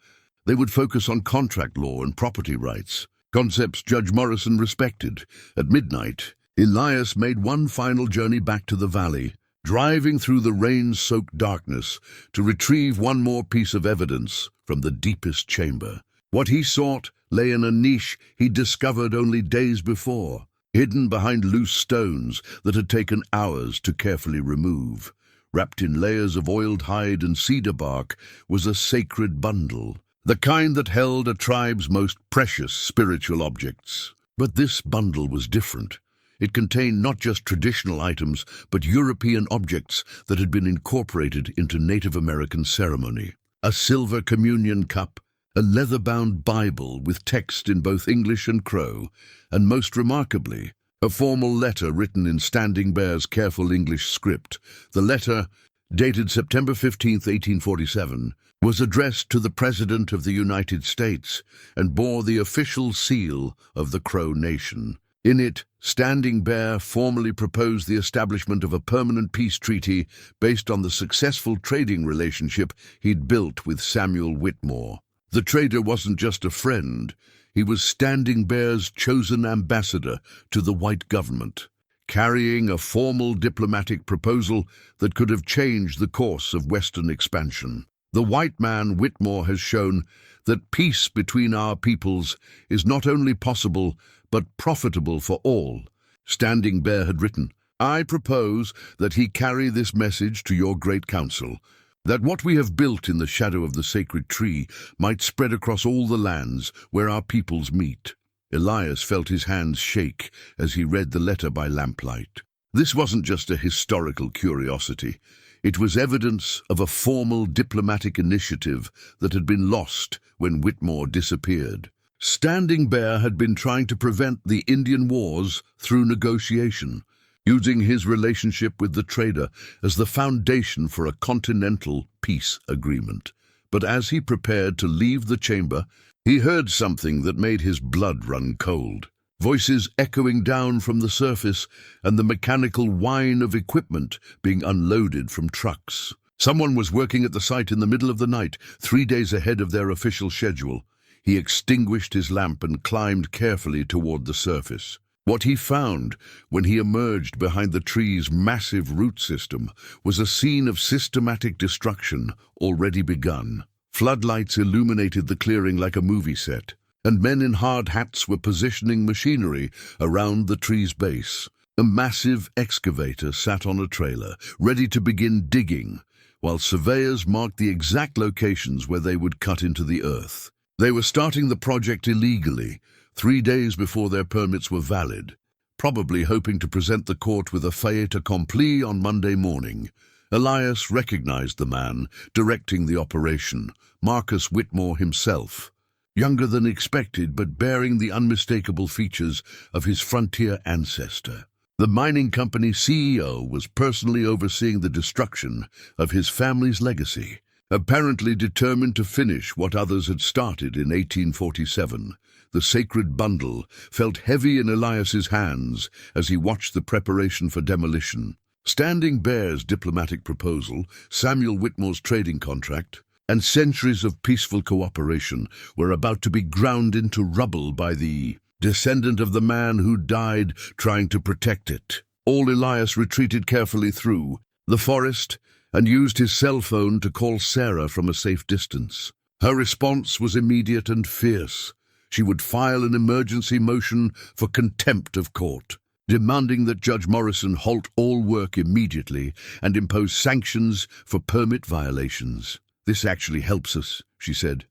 Speaker 1: they would focus on contract law and property rights, concepts Judge Morrison respected. At midnight, Elias made one final journey back to the valley, driving through the rain-soaked darkness to retrieve one more piece of evidence from the deepest chamber. What he sought lay in a niche he'd discovered only days before, hidden behind loose stones that had taken hours to carefully remove. Wrapped in layers of oiled hide and cedar bark was a sacred bundle, the kind that held a tribe's most precious spiritual objects. But this bundle was different. It contained not just traditional items, but European objects that had been incorporated into Native American ceremony. A silver communion cup, a leather-bound Bible with text in both English and Crow, and most remarkably, a formal letter written in Standing Bear's careful English script. The letter, dated September 15, 1847, was addressed to the President of the United States and bore the official seal of the Crow Nation. In it, Standing Bear formally proposed the establishment of a permanent peace treaty based on the successful trading relationship he'd built with Samuel Whitmore. The trader wasn't just a friend, he was Standing Bear's chosen ambassador to the white government, carrying a formal diplomatic proposal that could have changed the course of Western expansion. The white man Whitmore has shown that peace between our peoples is not only possible, but profitable for all. Standing Bear had written, "I propose that he carry this message to your great council, that what we have built in the shadow of the sacred tree might spread across all the lands where our peoples meet." Elias felt his hands shake as he read the letter by lamplight. This wasn't just a historical curiosity. It was evidence of a formal diplomatic initiative that had been lost when Whitmore disappeared. Standing Bear had been trying to prevent the Indian Wars through negotiation, using his relationship with the trader as the foundation for a continental peace agreement. But as he prepared to leave the chamber, he heard something that made his blood run cold. Voices echoing down from the surface and the mechanical whine of equipment being unloaded from trucks. Someone was working at the site in the middle of the night, 3 days ahead of their official schedule. He extinguished his lamp and climbed carefully toward the surface. What he found when he emerged behind the tree's massive root system was a scene of systematic destruction already begun. Floodlights illuminated the clearing like a movie set, and men in hard hats were positioning machinery around the tree's base. A massive excavator sat on a trailer, ready to begin digging, while surveyors marked the exact locations where they would cut into the earth. They were starting the project illegally, 3 days before their permits were valid, probably hoping to present the court with a fait accompli on Monday morning. Elias recognized the man directing the operation, Marcus Whitmore himself, younger than expected but bearing the unmistakable features of his frontier ancestor. The mining company's CEO was personally overseeing the destruction of his family's legacy, apparently determined to finish what others had started in 1847. The sacred bundle felt heavy in Elias's hands as he watched the preparation for demolition. Standing Bear's diplomatic proposal, Samuel Whitmore's trading contract, and centuries of peaceful cooperation were about to be ground into rubble by the descendant of the man who died trying to protect it. All Elias retreated carefully through the forest and used his cell phone to call Sarah from a safe distance. Her response was immediate and fierce. She would file an emergency motion for contempt of court. demanding that Judge Morrison halt all work immediately and impose sanctions for permit violations. "This actually helps us," she said,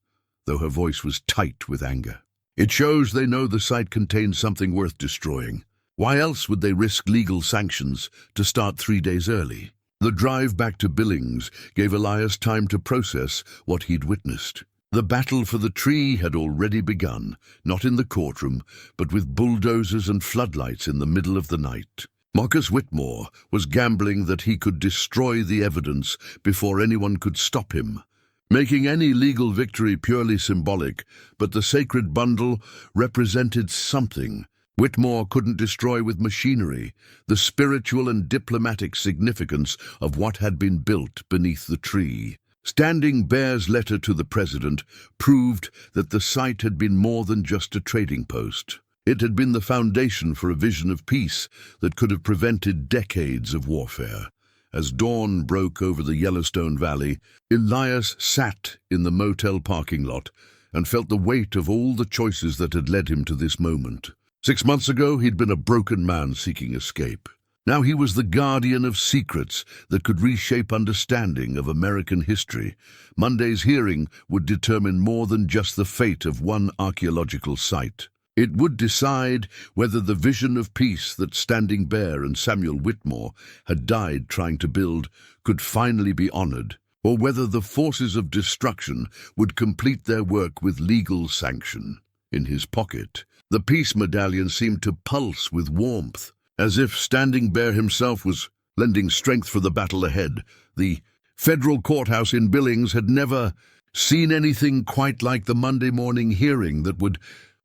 Speaker 1: though her voice was tight with anger. "It shows they know the site contains something worth destroying. Why else would they risk legal sanctions to start 3 days early?" The drive back to Billings gave Elias time to process what he'd witnessed. The battle for the tree had already begun, not in the courtroom, but with bulldozers and floodlights in the middle of the night. Marcus Whitmore was gambling that he could destroy the evidence before anyone could stop him, making any legal victory purely symbolic, but the sacred bundle represented something Whitmore couldn't destroy with machinery: the spiritual and diplomatic significance of what had been built beneath the tree. Standing Bear's letter to the president proved that the site had been more than just a trading post. It had been the foundation for a vision of peace that could have prevented decades of warfare. As dawn broke over the Yellowstone Valley, Elias sat in the motel parking lot and felt the weight of all the choices that had led him to this moment. 6 months ago, he'd been a broken man seeking escape. Now he was the guardian of secrets that could reshape understanding of American history. Monday's hearing would determine more than just the fate of one archaeological site. It would decide whether the vision of peace that Standing Bear and Samuel Whitmore had died trying to build could finally be honored, or whether the forces of destruction would complete their work with legal sanction. In his pocket, the peace medallion seemed to pulse with warmth, as if Standing Bear himself was lending strength for the battle ahead. The federal courthouse in Billings had never seen anything quite like the Monday morning hearing that would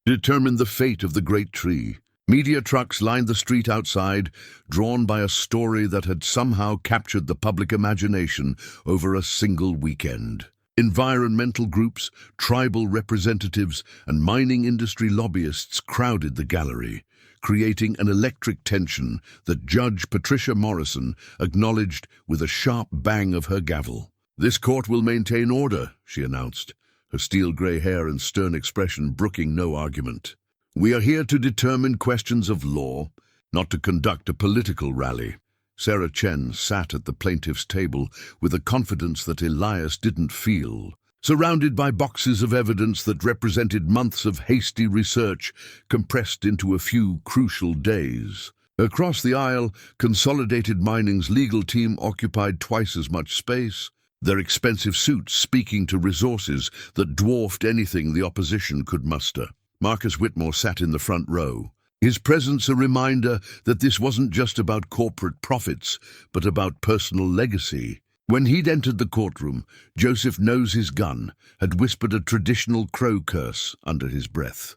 Speaker 1: determine the fate of the great tree. Media trucks lined the street outside, drawn by a story that had somehow captured the public imagination over a single weekend. Environmental groups, tribal representatives, and mining industry lobbyists crowded the gallery, creating an electric tension that Judge Patricia Morrison acknowledged with a sharp bang of her gavel. "This court will maintain order," she announced, her steel-gray hair and stern expression brooking no argument. "We are here to determine questions of law, not to conduct a political rally." Sarah Chen sat at the plaintiff's table with a confidence that Elias didn't feel. Surrounded by boxes of evidence that represented months of hasty research compressed into a few crucial days. Across the aisle, Consolidated Mining's legal team occupied twice as much space, their expensive suits speaking to resources that dwarfed anything the opposition could muster. Marcus Whitmore sat in the front row, his presence a reminder that this wasn't just about corporate profits, but about personal legacy. When he'd entered the courtroom, Joseph Knows His Gun had whispered a traditional crow curse under his breath.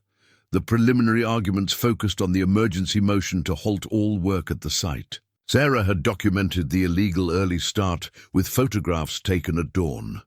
Speaker 1: The preliminary arguments focused on the emergency motion to halt all work at the site. Sarah had documented the illegal early start with photographs taken at dawn,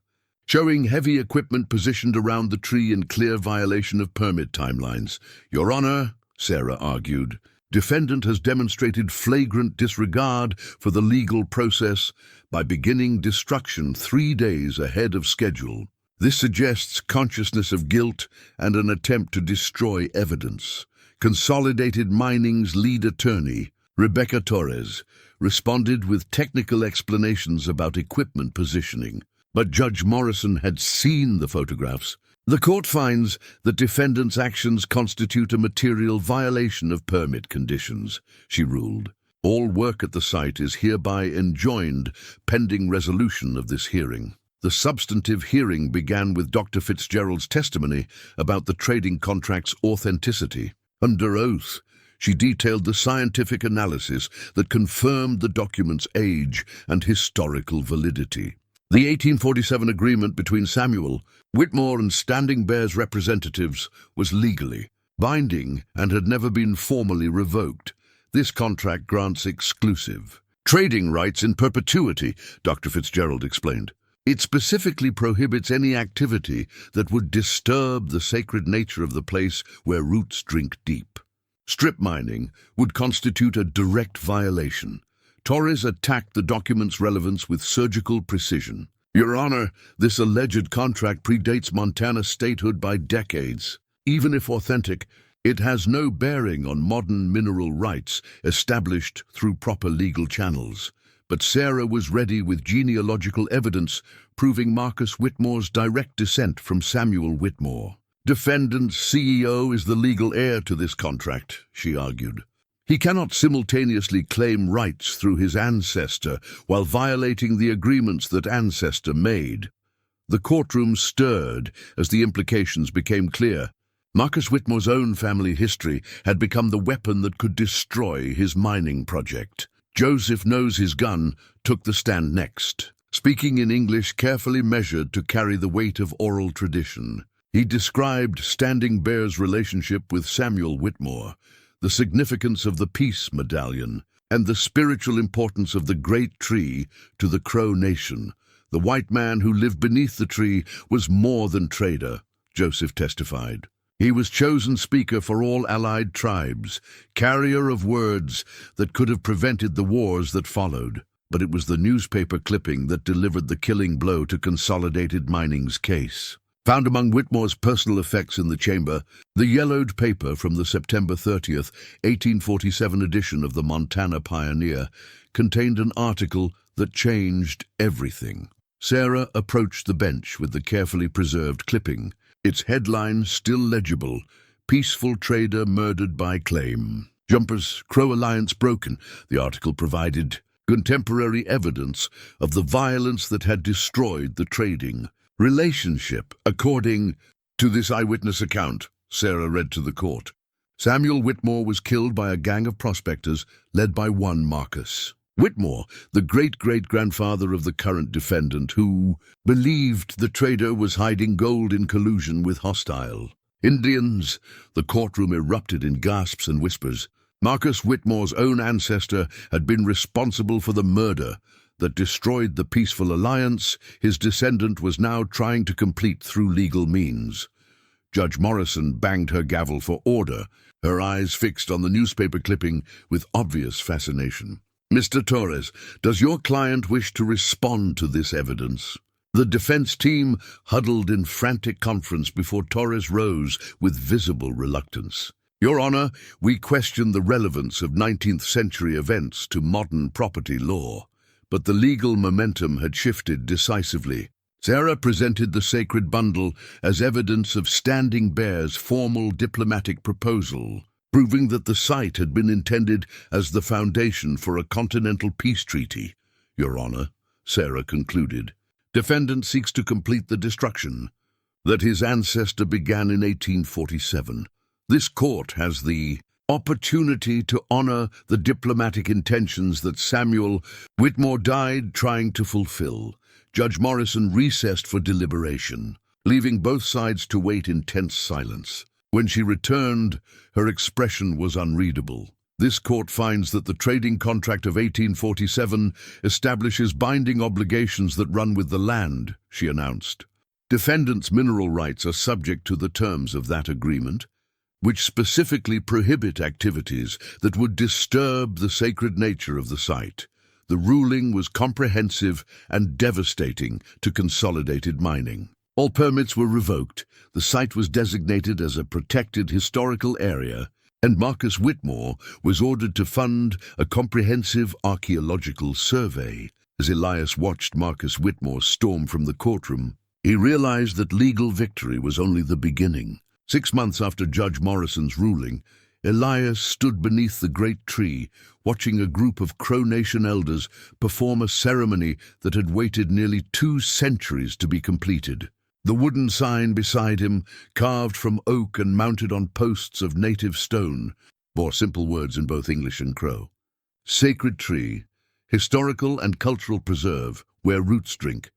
Speaker 1: showing heavy equipment positioned around the tree in clear violation of permit timelines. "Your Honor," Sarah argued, "defendant has demonstrated flagrant disregard for the legal process by beginning destruction 3 days ahead of schedule. This suggests consciousness of guilt and an attempt to destroy evidence." Consolidated Mining's lead attorney, Rebecca Torres, responded with technical explanations about equipment positioning. But Judge Morrison had seen the photographs. "The court finds that defendant's actions constitute a material violation of permit conditions," she ruled. "All work at the site is hereby enjoined pending resolution of this hearing." The substantive hearing began with Dr. Fitzgerald's testimony about the trading contract's authenticity. Under oath, she detailed the scientific analysis that confirmed the document's age and historical validity. The 1847 agreement between Samuel Whitmore and Standing Bear's representatives was legally binding and had never been formally revoked. This contract grants exclusive trading rights in perpetuity, Dr. Fitzgerald explained. It specifically prohibits any activity that would disturb the sacred nature of the place where roots drink deep. Strip mining would constitute a direct violation. Torres attacked the document's relevance with surgical precision. "Your Honor, this alleged contract predates Montana statehood by decades. Even if authentic, It has no bearing on modern mineral rights established through proper legal channels. But Sarah was ready with genealogical evidence proving Marcus Whitmore's direct descent from Samuel Whitmore. Defendant's CEO is the legal heir to this contract, she argued. He cannot simultaneously claim rights through his ancestor while violating the agreements that ancestor made. The courtroom stirred as the implications became clear. Marcus Whitmore's own family history had become the weapon that could destroy his mining project. Joseph Knows His Gun took the stand next, speaking in English carefully measured to carry the weight of oral tradition. He described Standing Bear's relationship with Samuel Whitmore, the significance of the Peace Medallion, and the spiritual importance of the great tree to the Crow Nation. The white man who lived beneath the tree was more than trader, Joseph testified. He was chosen speaker for all allied tribes, carrier of words that could have prevented the wars that followed. But it was the newspaper clipping that delivered the killing blow to Consolidated Mining's case. Found among Whitmore's personal effects in the chamber, the yellowed paper from the September 30th, 1847 edition of the Montana Pioneer contained an article that changed everything. Sarah approached the bench with the carefully preserved clipping, its headline still legible: "Peaceful Trader Murdered by Claim. Jumpers, Crow Alliance Broken." The article provided contemporary evidence of the violence that had destroyed the trading relationship. According to this eyewitness account, Sarah read to the court, Samuel Whitmore was killed by a gang of prospectors led by one Marcus Whitmore, the great-great-grandfather of the current defendant, who believed the trader was hiding gold in collusion with hostile Indians. The courtroom erupted in gasps and whispers. Marcus Whitmore's own ancestor had been responsible for the murder that destroyed the peaceful alliance his descendant was now trying to complete through legal means. Judge Morrison banged her gavel for order, her eyes fixed on the newspaper clipping with obvious fascination. "Mr. Torres, does your client wish to respond to this evidence?" The defense team huddled in frantic conference before Torres rose with visible reluctance. "Your Honor, we question the relevance of 19th century events to modern property law." But the legal momentum had shifted decisively. Sarah presented the sacred bundle as evidence of Standing Bear's formal diplomatic proposal, proving that the site had been intended as the foundation for a continental peace treaty. "Your Honor," Sarah concluded, defendant seeks to complete the destruction that his ancestor began in 1847. This court has the opportunity to honor the diplomatic intentions that Samuel Whitmore died trying to fulfill. Judge Morrison recessed for deliberation, leaving both sides to wait in tense silence. When she returned, her expression was unreadable. "This court finds that the trading contract of 1847 establishes binding obligations that run with the land," she announced. "Defendants' mineral rights are subject to the terms of that agreement, which specifically prohibit activities that would disturb the sacred nature of the site." The ruling was comprehensive and devastating to Consolidated Mining. All permits were revoked, the site was designated as a protected historical area, and Marcus Whitmore was ordered to fund a comprehensive archaeological survey. As Elias watched Marcus Whitmore storm from the courtroom, he realized that legal victory was only the beginning. 6 months after Judge Morrison's ruling, Elias stood beneath the great tree, watching a group of Crow Nation elders perform a ceremony that had waited nearly 2 centuries to be completed. The wooden sign beside him, carved from oak and mounted on posts of native stone, bore simple words in both English and Crow. "Sacred tree, historical and cultural preserve, where roots drink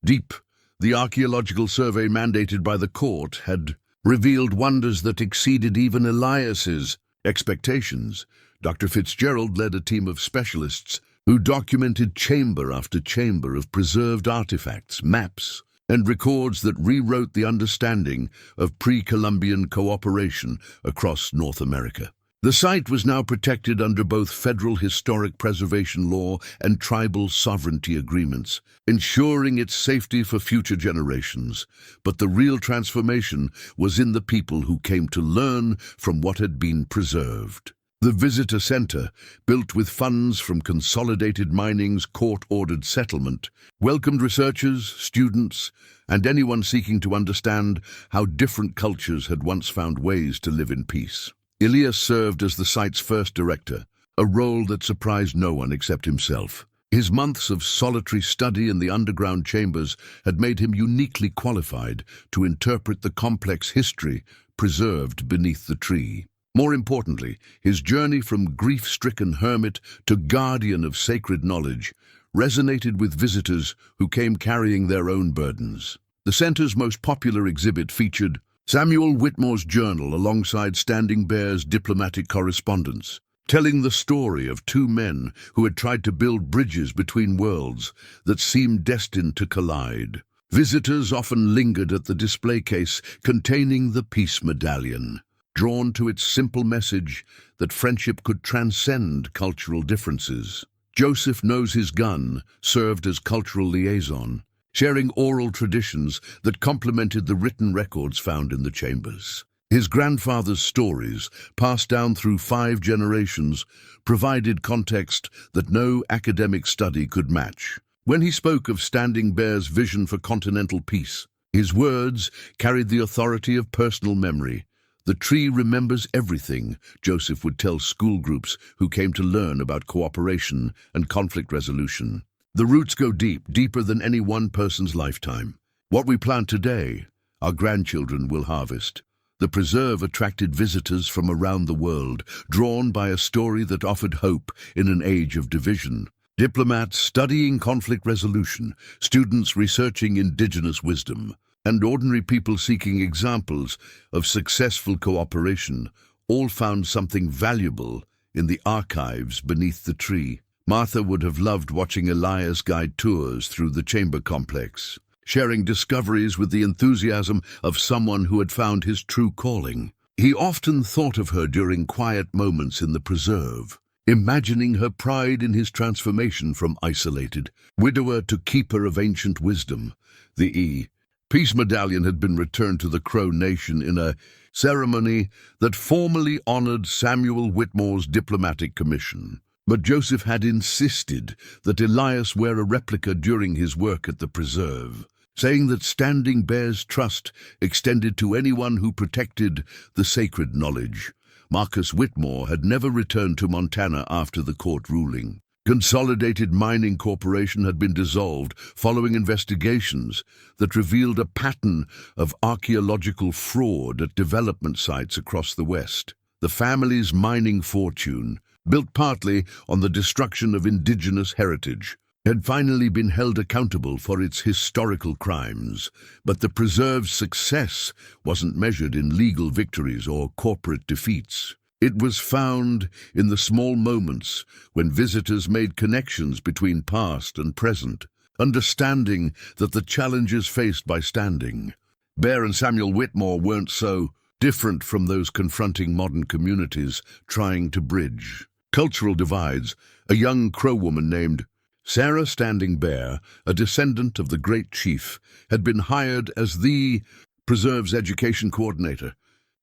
Speaker 1: deep." The archaeological survey mandated by the court had revealed wonders that exceeded even Elias's expectations. Dr. Fitzgerald led a team of specialists who documented chamber after chamber of preserved artifacts, maps, and records that rewrote the understanding of pre-Columbian cooperation across North America. The site was now protected under both federal historic preservation law and tribal sovereignty agreements, ensuring its safety for future generations. But the real transformation was in the people who came to learn from what had been preserved. The visitor center, built with funds from Consolidated Mining's court-ordered settlement, welcomed researchers, students, and anyone seeking to understand how different cultures had once found ways to live in peace. Elias served as the site's first director, a role that surprised no one except himself. His months of solitary study in the underground chambers had made him uniquely qualified to interpret the complex history preserved beneath the tree. More importantly, his journey from grief-stricken hermit to guardian of sacred knowledge resonated with visitors who came carrying their own burdens. The center's most popular exhibit featured Samuel Whitmore's journal alongside Standing Bear's diplomatic correspondence, telling the story of two men who had tried to build bridges between worlds that seemed destined to collide. Visitors often lingered at the display case containing the peace medallion, drawn to its simple message that friendship could transcend cultural differences. Joseph Knows His Gun served as cultural liaison, sharing oral traditions that complemented the written records found in the chambers. His grandfather's stories, passed down through 5 generations, provided context that no academic study could match. When he spoke of Standing Bear's vision for continental peace, his words carried the authority of personal memory. "The tree remembers everything," Joseph would tell school groups who came to learn about cooperation and conflict resolution. "The roots go deep, deeper than any one person's lifetime. What we plant today, our grandchildren will harvest." The preserve attracted visitors from around the world, drawn by a story that offered hope in an age of division. Diplomats studying conflict resolution, students researching indigenous wisdom, and ordinary people seeking examples of successful cooperation all found something valuable in the archives beneath the tree. Martha would have loved watching Elias guide tours through the chamber complex, sharing discoveries with the enthusiasm of someone who had found his true calling. He often thought of her during quiet moments in the preserve, imagining her pride in his transformation from isolated widower to keeper of ancient wisdom. The Peace Medallion had been returned to the Crow Nation in a ceremony that formally honored Samuel Whitmore's diplomatic commission. But Joseph had insisted that Elias wear a replica during his work at the preserve, saying that Standing Bear's trust extended to anyone who protected the sacred knowledge. Marcus Whitmore had never returned to Montana after the court ruling. Consolidated Mining Corporation had been dissolved following investigations that revealed a pattern of archaeological fraud at development sites across the West. The family's mining fortune, built partly on the destruction of indigenous heritage, had finally been held accountable for its historical crimes. But the preserve's success wasn't measured in legal victories or corporate defeats. It was found in the small moments when visitors made connections between past and present, understanding that the challenges faced by Standing Bear and Samuel Whitmore weren't so different from those confronting modern communities trying to bridge cultural divides. A young Crow woman named Sarah Standing Bear, a descendant of the great chief, had been hired as the preserve's education coordinator.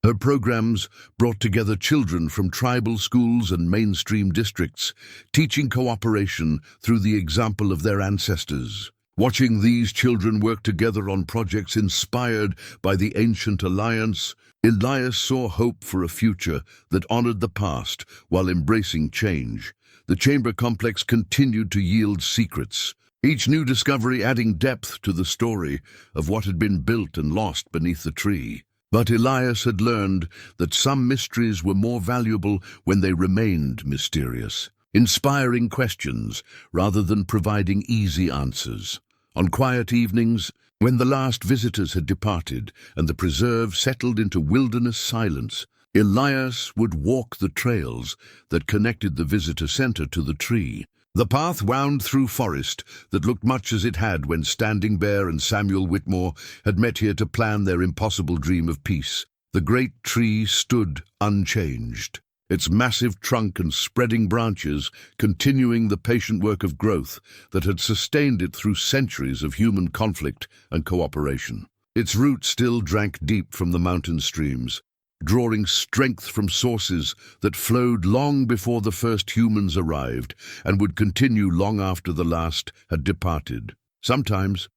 Speaker 1: Her programs brought together children from tribal schools and mainstream districts, teaching cooperation through the example of their ancestors. Watching these children work together on projects inspired by the ancient alliance, Elias saw hope for a future that honored the past while embracing change. The chamber complex continued to yield secrets, each new discovery adding depth to the story of what had been built and lost beneath the tree. But Elias had learned that some mysteries were more valuable when they remained mysterious, inspiring questions rather than providing easy answers. On quiet evenings, when the last visitors had departed and the preserve settled into wilderness silence, Elias would walk the trails that connected the visitor center to the tree. The path wound through forest that looked much as it had when Standing Bear and Samuel Whitmore had met here to plan their impossible dream of peace. The great tree stood unchanged, its massive trunk and spreading branches continuing the patient work of growth that had sustained it through centuries of human conflict and cooperation. Its roots still drank deep from the mountain streams, drawing strength from sources that flowed long before the first humans arrived and would continue long after the last had departed. Sometimes,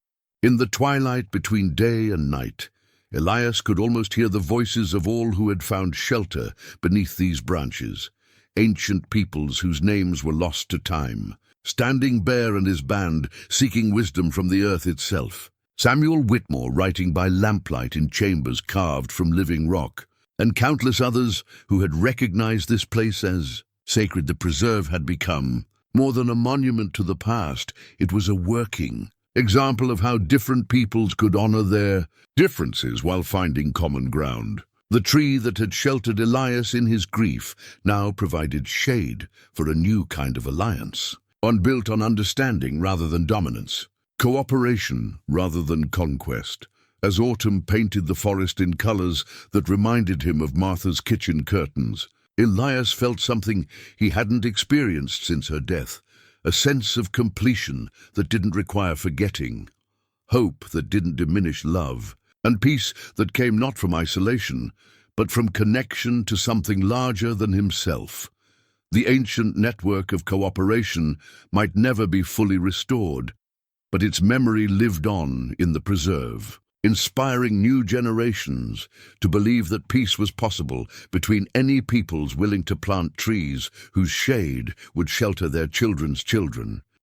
Speaker 1: in the twilight between day and night, Elias could almost hear the voices of all who had found shelter beneath these branches, ancient peoples whose names were lost to time, Standing Bear and his band seeking wisdom from the earth itself, Samuel Whitmore writing by lamplight in chambers carved from living rock, and countless others who had recognized this place as sacred. The preserve had become more than a monument to the past. It was a working example of how different peoples could honor their differences while finding common ground. The tree that had sheltered Elias in his grief now provided shade for a new kind of alliance, one built on understanding rather than dominance, cooperation rather than conquest. As autumn painted the forest in colors that reminded him of Martha's kitchen curtains, Elias felt something he hadn't experienced since her death, a sense of completion that didn't require forgetting, hope that didn't diminish love, and peace that came not from isolation, but from connection to something larger than himself. The ancient network of cooperation might never be fully restored, but its memory lived on in the preserve, inspiring new generations to believe that peace was possible between any peoples willing to plant trees whose shade would shelter their children's children.